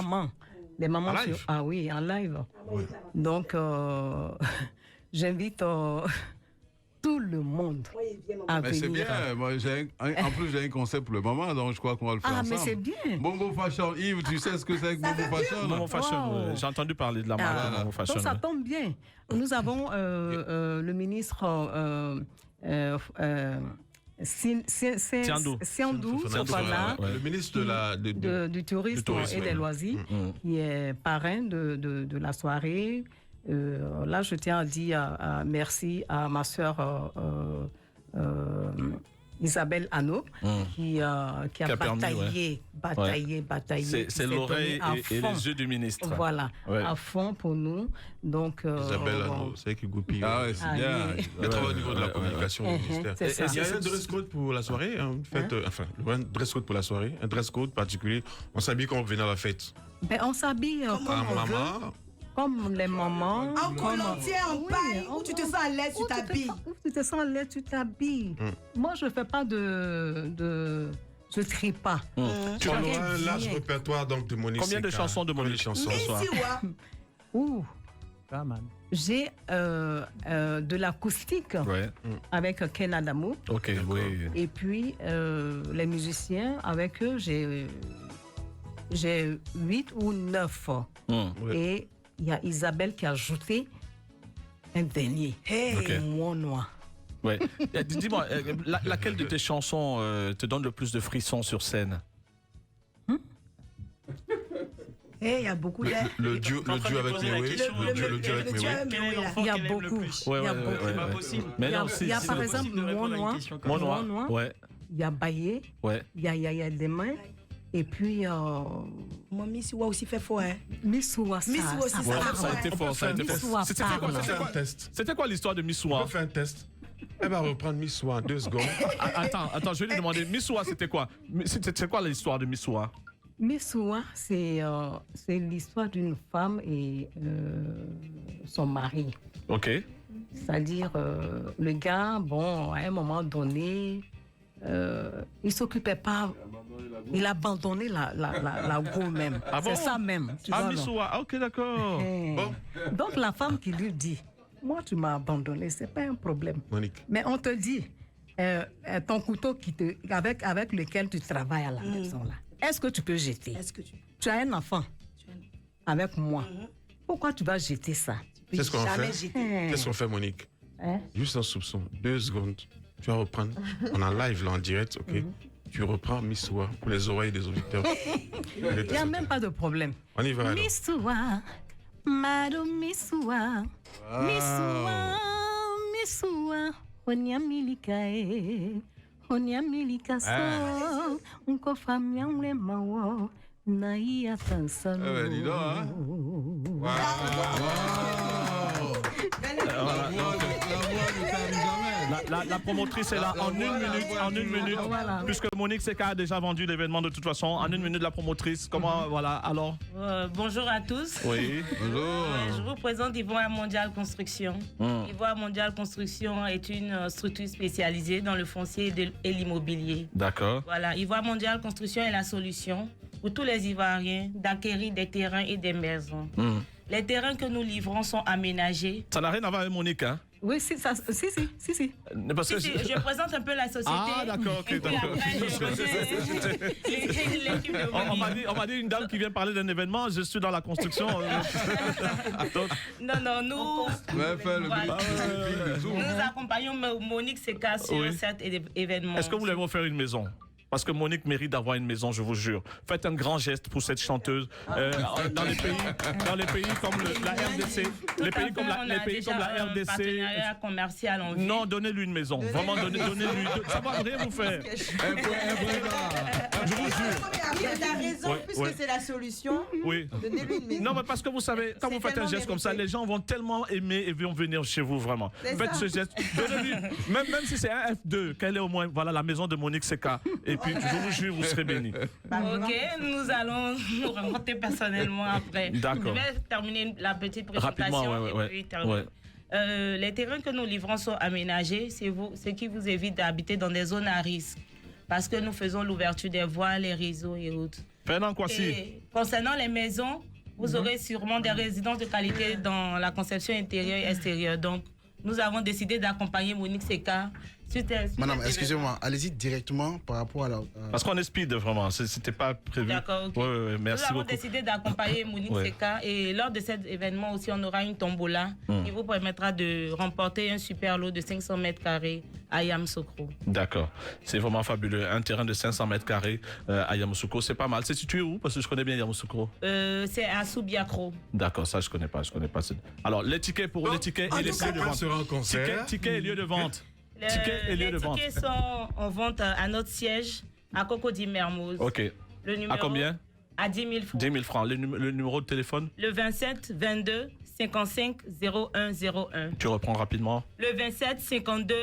Les mamans. En live? Ah oui, en live. Oui. Donc, j'invite tout le monde à venir. C'est bien. Moi, en plus, j'ai un concept pour le moment, donc je crois qu'on va le faire ensemble. Ah, mais c'est bien. Momo Fashion. Yves, tu sais ce que c'est que Momo Fashion? Momo Fashion, j'ai entendu parler de la marque Momo Fashion. Donc, ça tombe bien. Nous avons le ministre Siandou Sofana, le ministre du tourisme et des loisirs, qui est parrain de la soirée. Là, je tiens à dire merci à ma sœur Isabelle Hanno, qui a bataillé. C'est l'oreille et les yeux du ministre. Voilà, à fond pour nous. Donc, Isabelle Hanno, c'est qui goupille. Ah ouais, c'est bien. Elle travaille au niveau de la communication du ministère. Il y a un dress code pour la soirée, un dress code pour la soirée, un dress code particulier. On s'habille comme on venait à la fête. On s'habille comme les mamans. En collantier, en paille, où tu te sens à l'aise, tu t'habilles. Où tu te sens à l'aise, tu t'habilles. Moi, je ne fais pas je trie pas. Tu as un large répertoire donc de Monique. Combien de chansons de Monique Miss Iwa. J'ai de l'acoustique avec Ken Adamo. Ok, oui. Et puis, les musiciens, avec eux, j'ai 8 ou 9. Et il y a Isabelle qui a ajouté un dernier. Mon noir. Ouais. Dis-moi, laquelle de tes chansons te donne le plus de frissons sur scène? Il y a beaucoup de... Le duo avec Méoué. Il y a beaucoup. C'est pas possible. Il y a par exemple Mon Noir. Il y a Baillé. Il y a des mains. Et puis, moi, Miss Iwa aussi fait fort, hein. Miss Iwa, ça a été fort. C'était quoi l'histoire de Miss Iwa? On fait un test. Elle va reprendre Miss Iwa en 2 secondes. Attends, je vais lui demander, Miss Iwa, c'était quoi? C'était quoi l'histoire de Miss Iwa? Miss Iwa, c'est l'histoire d'une femme et son mari. Ok. C'est-à-dire, le gars, à un moment donné, il s'occupait pas, il a abandonné la go même. Ah bon? C'est ça même. Miss Iwa, ok, d'accord. Donc la femme qui lui dit, moi tu m'as abandonné, c'est pas un problème. Monique. Mais on te dit, ton couteau avec lequel tu travailles à la maison là, est-ce que tu peux jeter? Tu as un enfant avec moi. Pourquoi tu vas jeter ça? C'est ce qu'on fait. Qu'est-ce qu'on fait, Monique? Juste un soupçon, 2 secondes. tu vas reprendre. On a live là en direct, ok? Tu reprends Miss Soua pour les oreilles des auditeurs. Il n'y a même pas de problème. On y va alors. Miss Soua, Madame Miss Soua, Miss Soua, Miss Soua, Onyamilikae, Onyamilikaso, Nkofamia Mlemawo, Naïa Tansano. Dis donc, hein? La promotrice est là en une minute, voilà. Puisque Monique Seka a déjà vendu l'événement de toute façon. En une minute, la promotrice, comment, voilà, alors bonjour à tous. Oui. Bonjour. Je vous présente Ivoire Mondial Construction. Ivoire Mondial Construction est une structure spécialisée dans le foncier et l'immobilier. D'accord. Voilà, Ivoire Mondial Construction est la solution pour tous les Ivoiriens d'acquérir des terrains et des maisons. Les terrains que nous livrons sont aménagés. Ça n'a rien à voir avec Monique, hein? Oui, si. Parce que je présente un peu la société. Ah, d'accord, ok, d'accord. On m'a dit une dame qui vient parler d'un événement, je suis dans la construction. Non, nous accompagnons Monique Seka sur cet événement. Est-ce que vous voulez faire une maison? Parce que Monique mérite d'avoir une maison, je vous jure. Faites un grand geste pour cette chanteuse. Dans les pays comme la RDC, les pays comme la RDC. Partenariat commercial en vue. Non, donnez-lui une maison. Vraiment, donnez-lui. Ça va rien vous faire. Je vous jure. Il a raison, puisque c'est la solution. Oui. Donnez-lui une maison. Non, mais parce que vous savez, quand vous faites un geste comme ça, les gens vont tellement aimer et vont venir chez vous, vraiment. Faites ce geste. Donnez-lui, même si c'est un F2, qu'elle est au moins, voilà, la maison de Monique Seka. Et puis, je vous jure, vous serez bénis. Ok, nous allons nous rencontrer personnellement après. D'accord. Je vais terminer la petite présentation. Rapidement, les terrains que nous livrons sont aménagés, ce qui vous évite d'habiter dans des zones à risque. Parce que nous faisons l'ouverture des voies, les réseaux et autres. Concernant les maisons, vous aurez sûrement des résidences de qualité dans la conception intérieure et extérieure. Donc, nous avons décidé d'accompagner Monique Seka. Madame, excusez-moi, allez-y directement par rapport à la... Parce qu'on est speed, vraiment, c'était pas prévu. D'accord, ok. Merci nous avons beaucoup. décidé d'accompagner Monique Seka et lors de cet événement aussi, on aura une tombola qui vous permettra de remporter un super lot de 500 mètres carrés à Yamoussoukro. D'accord, c'est vraiment fabuleux. Un terrain de 500 mètres carrés à Yamoussoukro, c'est pas mal. C'est situé où? Parce que je connais bien Yamoussoukro. C'est à Soubiakro. D'accord, ça je connais pas. Alors, les tickets et les lieux de vente. Tickets et lieux de vente. Les tickets sont en vente à notre siège à Cocody Mermoz. Ok. Le numéro à combien? À 10 000 francs. 10 000 francs. Le numéro de téléphone? Le 27 22 55 01 01. Tu reprends rapidement? Le 27 22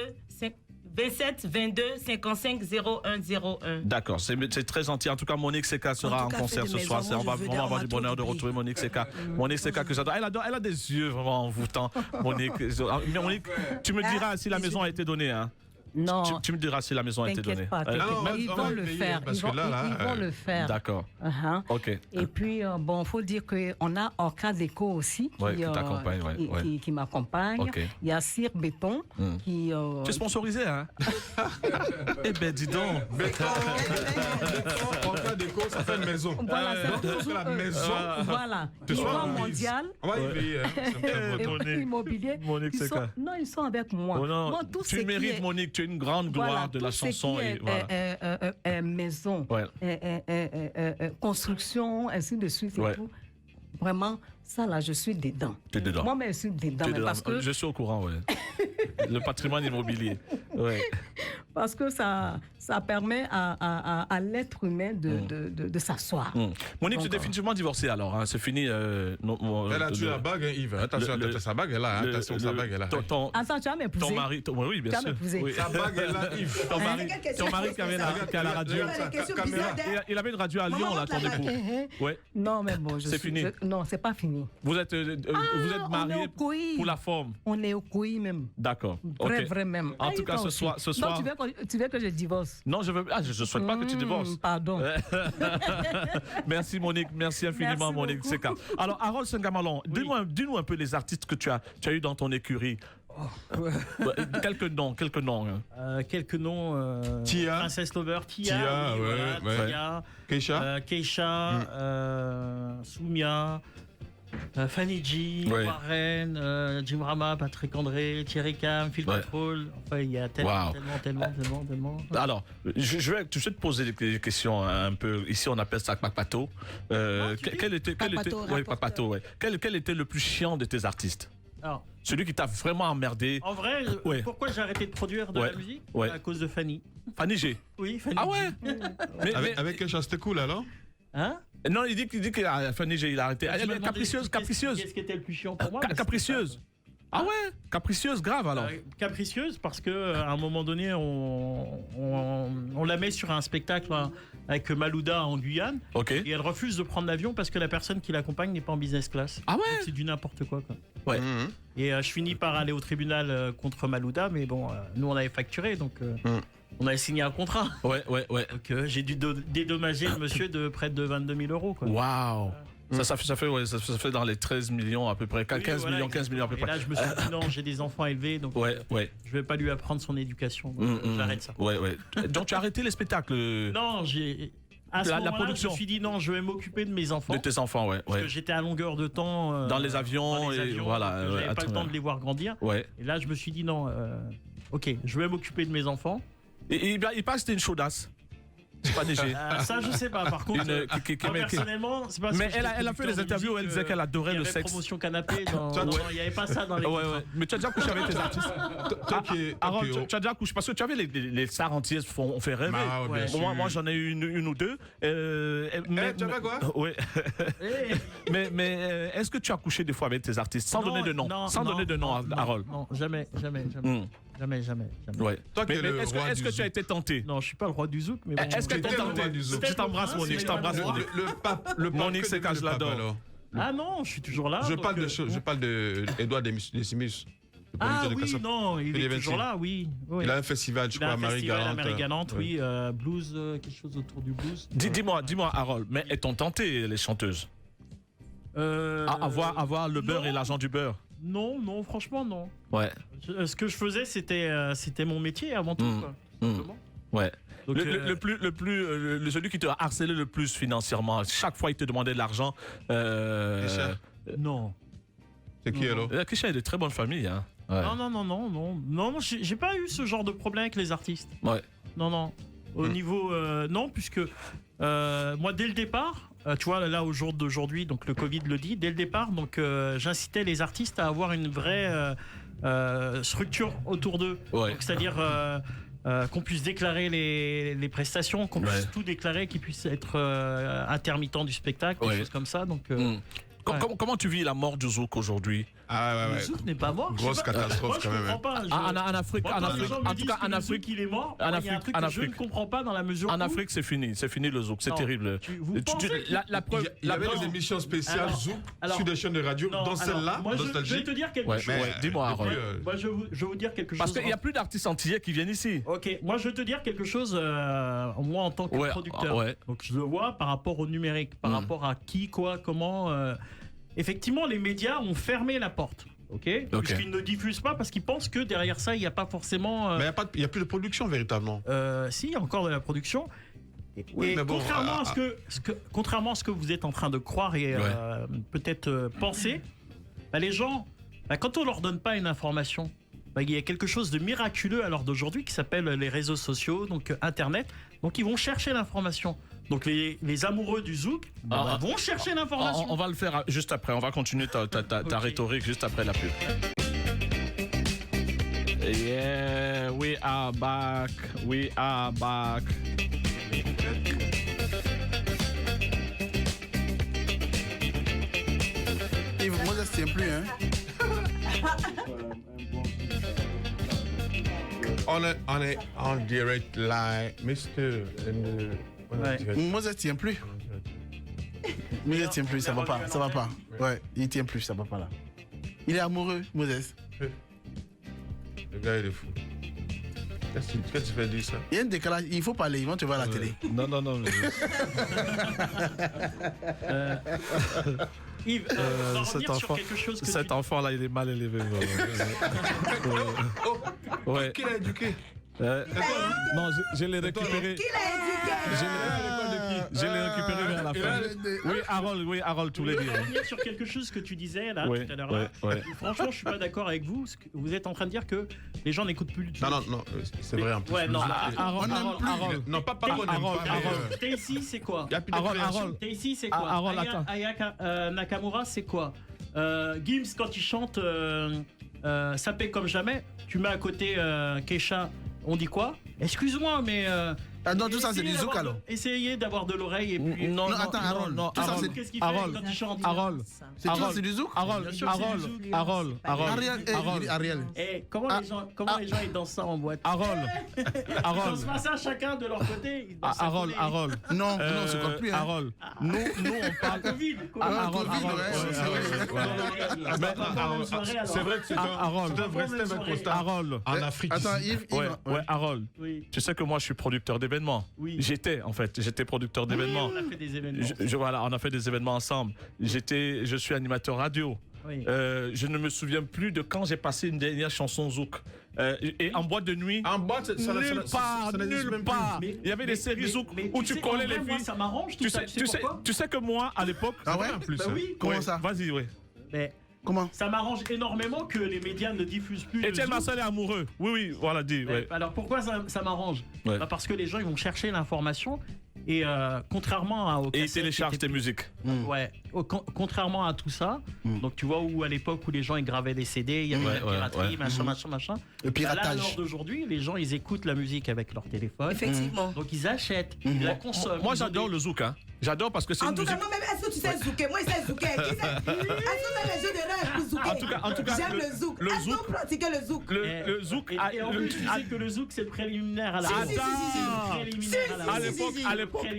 55 01 01. D'accord, c'est très gentil. En tout cas, Monique Seka sera en concert ce soir. On va vraiment avoir du bonheur de retrouver Monique Seka. Monique Seka que j'adore. Elle a des yeux vraiment envoûtants. Monique, tu me diras si la maison a été donnée, hein? Non. Tu me diras si la maison a été donnée. Ils vont le faire. Ils vont le faire. D'accord. Ok. Et puis, il faut dire qu'on a Orca Déco aussi qui m'accompagne. Okay. Il y a Cire Béton qui... Tu es sponsorisé, hein? Eh ben, dis donc. Béton, Orca Déco, ça fait une maison. Voilà, c'est la maison. Voilà. Ivoire Mondial. Immobilier. Monique Seka. Non, ils sont avec moi. Non, tu mérites, Monique. Tu es une grande gloire de la chanson. Maison, construction, ainsi de suite et tout. Vraiment, ça là, je suis dedans. Tu es dedans. Moi-même, je suis dedans. Parce que... Je suis au courant, le patrimoine immobilier. Parce que ça permet à l'être humain de s'asseoir. Monique, tu es définitivement divorcée alors, hein, c'est fini. Elle a tué la bague, hein, Yves. Attention, sa bague est là. Attention, sa bague est là. Attends, tu as m'épousé. Ton mari, oui, bien sûr. Sa bague est là, Yves. Ton mari qui a la radio. Il avait une radio à Lyon, là, ton époux. Non, mais bon, c'est fini. Non, c'est pas fini. Vous êtes mariés pour la forme. On est au couilles même. D'accord. Vrai même. En tout cas, ce soir. Non, tu veux que je divorce? Non, je souhaite pas que tu divorces. Pardon. Merci Monique, merci infiniment Monique Seka. Alors Harold Sengamalon, dis-nous un peu les artistes que tu as eu dans ton écurie. Quelques noms. Quelques noms. Tia. Princess Lover, Tia. Keisha. Soumia. Fanny G, Warren, Jim Rama, Patrick André, Thierry Cam, Phil Control. Enfin, il y a tellement. Alors, je vais te poser des questions un peu. Ici, on appelle ça Papato. Quel était le plus chiant de tes artistes? Alors, celui qui t'a vraiment emmerdé. En vrai, pourquoi j'ai arrêté de produire de la musique? À cause de Fanny. Fanny G. Oui, Fanny G. Ah ouais. Avec Chaste Cool alors? Hein? Non, il dit que Fanny G, il a arrêté. Capricieuse. Qu'est-ce qui était le plus chiant pour moi? Capricieuse. Ah ouais, capricieuse, grave alors. Capricieuse parce que à un moment donné, on la met sur un spectacle avec Malouda en Guyane. Et elle refuse de prendre l'avion parce que la personne qui l'accompagne n'est pas en business class. Ah ouais. C'est du n'importe quoi. Ouais. Et je finis par aller au tribunal contre Malouda, mais bon, nous on avait facturé, donc on avait signé un contrat. Ouais. Donc j'ai dû dédommager le monsieur de près de 22 000 euros. Waouh. Ça fait dans les 13 millions à peu près, 15 millions à peu près. Et là, je me suis dit non, j'ai des enfants à élever, donc je vais pas lui apprendre son éducation. J'arrête ça. Donc tu as arrêté les spectacles? Non, à ce moment-là, production. Je me suis dit non, je vais m'occuper de mes enfants. De tes enfants, parce que j'étais à longueur de temps dans les avions, voilà. J'avais pas le temps de les voir grandir. Et là, je me suis dit non, ok, je vais m'occuper de mes enfants. Et il paraît que c'était une chaudasse. C'est pas neigé. Ça, je sais pas. Par contre, personnellement, c'est pas. Mais elle a fait des interviews où elle disait qu'elle adorait le sexe. Il y avait promotion canapé. Il n'y avait pas ça dans les. Mais tu as déjà couché avec tes artistes. Aaron, tu as déjà couché parce que tu avais les stars entières ont fait rêver. Moi, j'en ai eu une ou deux. Tu as quoi? Oui. Mais est-ce que tu as couché des fois avec tes artistes sans donner de nom? Sans donner de nom, Harold? Non, jamais. Jamais. Ouais. Mais est-ce que tu as été tenté? Non, je suis pas le roi du zouk, mais bon. Est-ce que tu as été tenté? Je t'embrasse, Monique. Le Monique, c'est quand je l'adore. Ah non, je suis toujours là. Je parle de Edouard Decimus. Ah oui, non, il est toujours là, oui. Il a un festival, je crois, à Marie-Galante. Oui, blues, quelque chose autour du blues. Dis-moi, Harold, mais est-on tenté les chanteuses? Avoir le beurre et l'argent du beurre? Non, franchement, non. Ouais. Ce que je faisais, c'était mon métier avant tout. Ouais. Donc, celui qui te harcelait le plus financièrement, chaque fois il te demandait de l'argent. Non. C'est qui alors? Kisha est de très bonne famille. Hein. Ouais. Non, j'ai pas eu ce genre de problème avec les artistes. Ouais. Non. Au niveau. Non, puisque moi, dès le départ. Tu vois, là, au jour d'aujourd'hui, donc le Covid le dit, dès le départ, donc j'incitais les artistes à avoir une vraie structure autour d'eux. C'est-à-dire qu'on puisse déclarer les prestations, qu'on puisse tout déclarer, qu'ils puissent être intermittents du spectacle, des choses comme ça. Donc, comment tu vis la mort du zouk aujourd'hui? Le zouk n'est pas mort. Grosse catastrophe quand même. En Afrique, en tout cas en Afrique, il est mort. Il y a un truc que je ne comprends pas dans la mesure en Afrique, c'est fini le zouk, c'est terrible. La preuve, il y avait des émissions spéciales zouk sur des chaînes de radio, dans celle-là, Nostalgie. Je vais te dire quelque chose. Dis-moi, Harold. Moi, je vais vous dire quelque chose. Parce qu'il n'y a plus d'artistes antillais qui viennent ici. Ok, moi je vais te dire quelque chose, moi en tant que producteur. Donc je le vois par rapport au numérique, par rapport à qui, quoi, comment. Effectivement, les médias ont fermé la porte. Puisqu'ils ne diffusent pas parce qu'ils pensent que derrière ça, il n'y a pas forcément. Mais il n'y a plus de production véritablement. Si, il y a encore de la production. Et contrairement à ce que vous êtes en train de croire et peut-être penser, les gens, quand on leur donne pas une information, il y a quelque chose de miraculeux à l'heure d'aujourd'hui qui s'appelle les réseaux sociaux, donc Internet. Donc ils vont chercher l'information. Donc les amoureux du zouk vont chercher l'information. On va le faire juste après. On va continuer ta rhétorique juste après la pub. Yeah, we are back. Yves, moi ça se tient plus, hein. On est en direct live, Mr. Moi ça tient plus. Mais il tient plus, ça va pas. Ouais, il tient plus, ça va pas là. Il est amoureux, Moses. Le gars il est fou. Qu'est-ce que tu fais dire ça? Il y a un décalage, il faut parler, ils vont te voir à la télé. Non. Yves, cet enfant là il est mal élevé. Qui l'a éduqué? Non, je l'ai récupéré. Qui l'a éduqué? Je l'ai récupéré vers la fin. Oui, Harold, tu voulais dire. Je vais revenir sur quelque chose que tu disais là, tout à l'heure. Franchement, je suis pas d'accord avec vous. Vous êtes en train de dire que les gens n'écoutent plus du tout. Non, c'est vrai en plus. Ouais, non, Harold. Non, pas Harold. Taïsi, c'est quoi? Harold. Taïsi, c'est quoi? Aya Nakamura, c'est quoi? Gims, quand il chante Ça paie comme jamais, tu mets à côté Keisha, on dit quoi? Excuse-moi, mais. Non, tout ça c'est du zouk alors. Essayez d'avoir de l'oreille et puis. Non, attends, Harold. Tout ça c'est. Qu'est-ce qu'il fait quand il chante? Harold. C'est du zouk? Harold. Ariel. Comment les gens ils dansent ça en boîte? Harold. Ils dansent pas ça chacun de leur côté. Harold. Non, c'est encore plus. Harold. Nous on parle. Covid. Harold. C'est vrai que c'est un vrai constat. Harold. En Afrique. Attends, Yves. Ouais, Harold. Tu sais que moi je suis producteur d'événements. Oui. J'étais producteur d'événements. On a fait des événements. On a fait des événements ensemble. Je suis animateur radio. Oui. Je ne me souviens plus de quand j'ai passé une dernière chanson zouk. Et en boîte de nuit. En boîte, nulle part. Il y avait des séries zouk où tu collais les filles. Moi, ça m'arrange tout ça. Tu sais que moi, à l'époque. Ah ouais, en plus. Bah oui. Comment ça? Vas-y, oui. Mais comment? Ça m'arrange énormément que les médias ne diffusent plus. Étienne Marcel est amoureux. Oui, voilà, dit. Ouais. Alors pourquoi ça m'arrange? Parce que les gens ils vont chercher l'information et contrairement à. Et ils téléchargent tes musiques. Ouais. Contrairement à tout ça, donc tu vois où à l'époque où les gens ils gravaient des CD, il y avait la piraterie, machin. Le piratage. Là, à l'heure d'aujourd'hui, les gens ils écoutent la musique avec leur téléphone. Effectivement. Donc ils achètent, ils la consomment. Moi j'adore le zouk, hein. J'adore parce que c'est une musique. En tout cas, moi-même, est-ce que tu sais zouker? Moi, je sais zouker. Est-ce que tu as les jeux de rêve pour zouker? En tout cas, j'aime le zouk. Est-ce qu'on pratique le zouk? Le zouk. Et en plus, tu sais que le zouk, c'est le préliminaire à la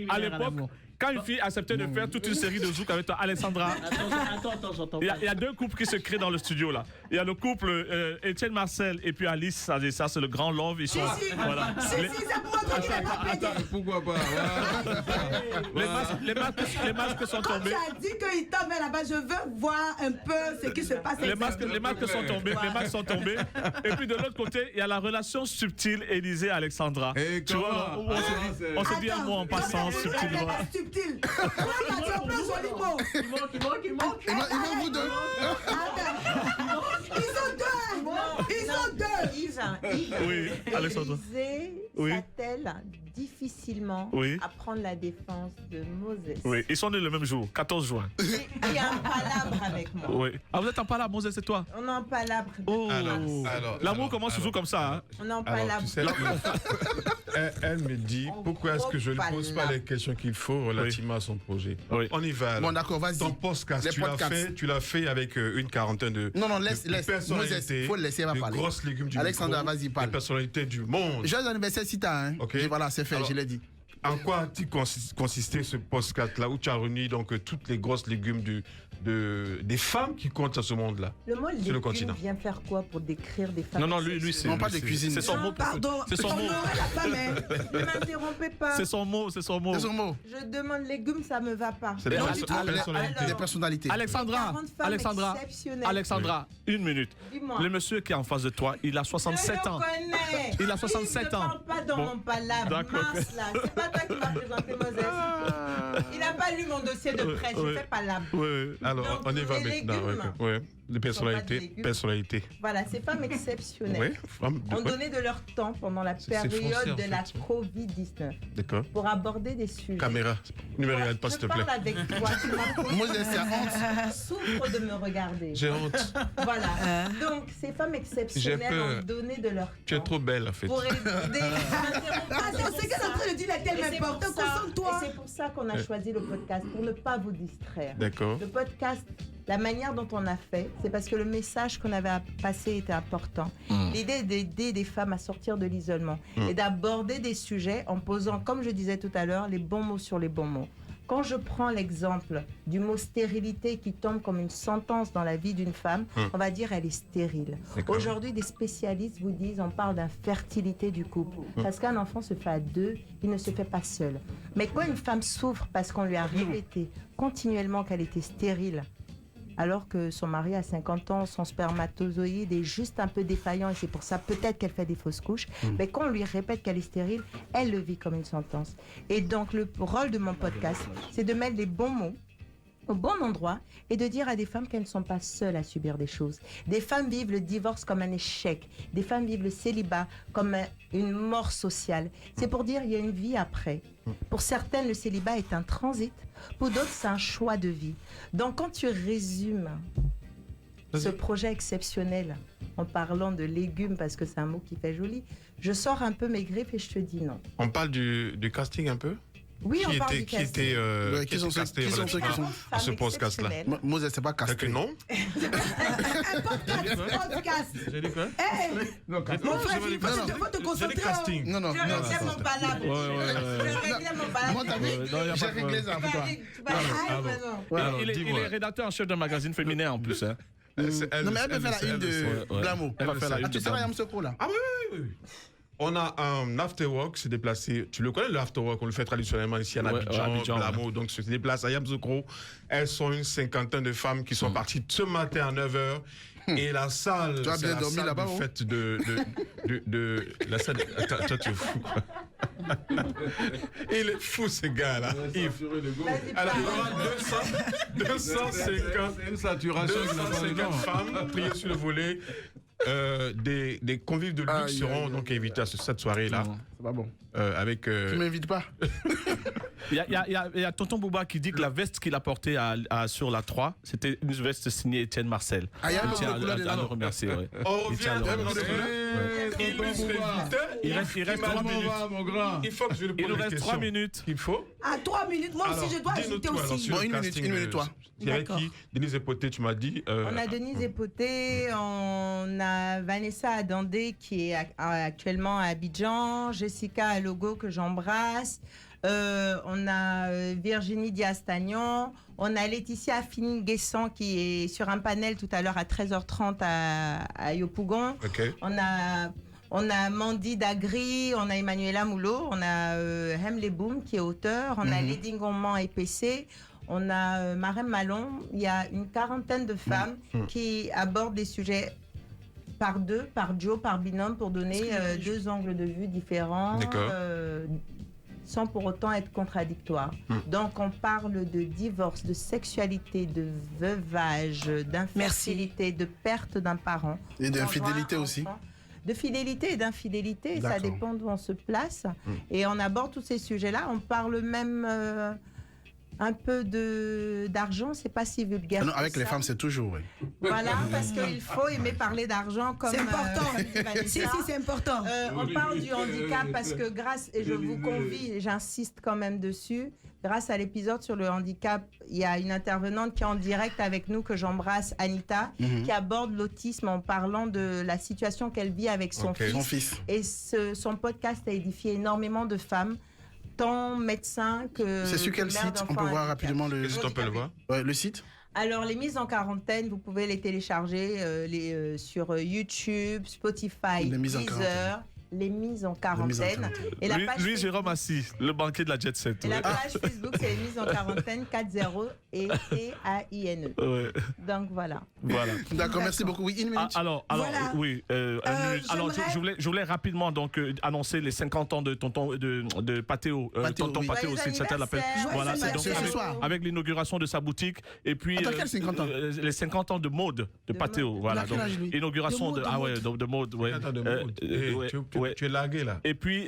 À l'époque, quand une fille acceptait de faire toute une série de zouk avec toi, Alexandra. Attends, j'entends. Il y a deux couples qui se créent dans le studio là. Il y a le couple Étienne Marcel et puis Alice. Ça c'est le grand love. Ils sont. Voilà. C'est pour moi qui n'ai pas plaidé. Pourquoi pas? Les masques sont tombés. Quand tu as dit qu'il tombait là-bas, je veux voir un peu ce qui se passe. Les masques sont tombés. Les masques sont tombés. Et puis de l'autre côté, il y a la relation subtile Élysée-Alexandra. Tu vois, on se dit un mot en passant subtilement. Il manque. Il manque vous deux. Ils ont deux. Yves, oui, Alexandra. S'attelle difficilement à prendre la défense de Moses. Oui, ils sont nés le même jour, 14 juin. Il y a un palabre avec moi. Oui. Ah, vous êtes en palabre, Moses, c'est toi? On est en palabre. Oh. L'amour commence toujours comme ça. Hein? On est en palabre. Tu sais, elle me dit pourquoi est-ce que je ne pose pas les questions qu'il faut relativement à son projet. On y va. Bon, d'accord, vas-y. Ton podcast, tu l'as fait avec une quarantaine de. Non, laisse. Moses, il faut le laisser parler. De grosses légumes du Alexandra, vas-y, parle. Des personnalités du monde. Joyeux anniversaire, Sita. Hein. Ok. Et voilà, c'est fait, je l'ai dit. En quoi a-t-il consisté ce podcast-là où tu as réuni donc toutes les grosses légumes des femmes qui comptent sur ce monde-là? Le mot légume vient faire quoi pour décrire des femmes? Non, lui, c'est. Non, pas de cuisine. C'est son mot. Pardon. C'est son mot. Ne m'interrompez pas. C'est son mot. Je demande légumes, ça me va pas. C'est des personnalités. Alexandra, une minute. Dis-moi. Le monsieur qui est en face de toi, il a 67 ans. Il a 67 ans. Il ne parle pas dans mon palabre. Mince là. C'est pas toi qui m'as présenté Moses. Il n'a pas lu mon dossier de presse. Je fais palabre. Oui. Alors, on y va maintenant. Les personnalités. Voilà, ces femmes exceptionnelles ont donné de leur temps pendant la période de la Covid-19 pour aborder des sujets. Caméra, numérique, pas s'il te plaît. Je parle avec toi, tu m'as Moses, c'est honte. Souffre de me regarder. J'ai honte. Voilà. Donc, ces femmes exceptionnelles ont donné de leur temps. Tu es trop belle, en fait. Pour aider. C'est qu'elle est en train de dire la telle importance. Concentre-toi. Et c'est pour ça qu'on a choisi le podcast, pour ne pas vous distraire. D'accord. Le podcast, la manière dont on a fait, c'est parce que le message qu'on avait à passer était important. L'idée d'aider des femmes à sortir de l'isolement et d'aborder des sujets en posant, comme je disais tout à l'heure, les bons mots sur les bons mots. Quand je prends l'exemple du mot stérilité qui tombe comme une sentence dans la vie d'une femme, on va dire elle est stérile. Aujourd'hui, des spécialistes vous disent, on parle d'infertilité du couple. Parce qu'un enfant se fait à deux, il ne se fait pas seul. Mais quand une femme souffre parce qu'on lui a répété continuellement qu'elle était stérile, alors que son mari a 50 ans, son spermatozoïde est juste un peu défaillant et c'est pour ça peut-être qu'elle fait des fausses couches. Mais quand on lui répète qu'elle est stérile, elle le vit comme une sentence. Et donc le rôle de mon podcast, c'est de mettre les bons mots au bon endroit et de dire à des femmes qu'elles ne sont pas seules à subir des choses. Des femmes vivent le divorce comme un échec. Des femmes vivent le célibat comme une mort sociale. C'est pour dire qu'il y a une vie après. Pour certaines, le célibat est un transit. Pour d'autres, c'est un choix de vie. Donc, quand tu résumes ce projet exceptionnel en parlant de légumes, parce que c'est un mot qui fait joli, je sors un peu mes griffes et je te dis non. On parle du casting un peu ? Oui, on parle du casting. Qui sont ceux qui sont à ce podcast-là? Moses, c'est pas casting. Non. Un podcast. J'ai dit quoi? Mon frère, il faut te concentrer. Casting. Non. Je réglais mon palabre. Moi, j'ai réglé ça pour toi. Il est rédacteur en chef d'un magazine féminin en plus. Non, mais elle peut faire la une de Glamour. Elle va faire la une de Tu sais, Rayam Sokro, là? Ah oui. On a un afterwork, c'est déplacé. Tu le connais, le afterwork, on le fait traditionnellement ici à Abidjan, Glamour. Donc, se déplace à Yamoussoukro. Elles sont une cinquantaine de femmes qui sont parties ce matin à 9h. Et la salle, tu as bien dormi là-bas, de fête de la salle. Attends, toi, tu es fou, quoi. Il est fou, ce gars-là. Alors, il y aura 250 femmes priées sur le volet. Des convives de luxe seront donc invités à cette soirée-là. C'est pas bon. Avec. Tu m'invites pas. Il y a Tonton Bouba qui dit que la veste qu'il a portée sur la 3, c'était une veste signée Étienne Marcel. Il tient à le remercier. On revient il reste 3 minutes. Mon grand. Il faut que je le pose. Il nous reste 3 minutes. Il faut. À 3 minutes, moi aussi, je dois ajouter aussi. Bon, une minute, toi. Il y avait qui? Denise Epoté, tu m'as dit. On a Denise Epoté, on a Vanessa Adandé qui est actuellement à Abidjan, Jessica Alogo que j'embrasse. On a Virginie Diastagnon, on a Laetitia Affini-Guessan qui est sur un panel tout à l'heure à 13h30 à Yopougon. Okay. On a Mandy Dagri, on a Emmanuela Moulot, on a Hem Leboum qui est auteur, on a Lady Ngomman EPC, on a Marème Malon. Il y a une quarantaine de femmes qui abordent des sujets par deux, par duo, par binôme pour donner deux angles de vue différents. Sans pour autant être contradictoire. Donc on parle de divorce, de sexualité, de veuvage, d'infertilité, de perte d'un parent. Et d'infidélité aussi. De fidélité et d'infidélité, ça dépend d'où on se place. Et on aborde tous ces sujets-là. On parle même un peu d'argent, c'est pas si vulgaire. Non, avec les femmes, c'est toujours, oui. Voilà, parce qu'il faut aimer parler d'argent comme... C'est important. Si, c'est important. On parle du handicap parce que et je vous convie, j'insiste quand même dessus, grâce à l'épisode sur le handicap, il y a une intervenante qui est en direct avec nous, que j'embrasse, Anita, qui aborde l'autisme en parlant de la situation qu'elle vit avec son fils. Et son podcast a édifié énormément de femmes, tant médecins que... C'est sur quel site? On peut voir rapidement le site. On peut le voir. Ouais, le site. Alors, les mises en quarantaine, vous pouvez les télécharger sur YouTube, Spotify, Deezer. Les mises en quarantaine. Et la page Louis Jérôme Assis, le banquier de la Jet Set. Et la page Facebook, c'est les mises en quarantaine 40 et TAINE. Donc voilà. D'accord, merci beaucoup. Oui, une minute. Alors voilà. Oui, une minute. Alors, je voulais rapidement donc annoncer les 50 ans de tonton de Patéo. Tonton Patéo, c'est ça l'appelle. Voilà, c'est donc avec l'inauguration de sa boutique et puis quel 50 ans? Les 50 ans de mode de Patéo. Voilà, donc inauguration de mode. Tu es largué là. Et puis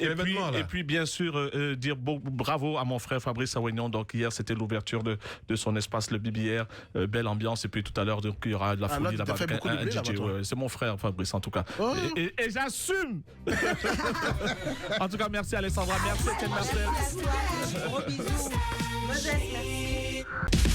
bien sûr dire bravo à mon frère Fabrice Awignon. Donc hier c'était l'ouverture de son espace le Bibière, belle ambiance. Et puis tout à l'heure donc il y aura de la folie là-bas avec un DJ. C'est mon frère Fabrice en tout cas. Et j'assume. En tout cas merci Alessandra, merci Ken Marcel. Gros bisous. Merci.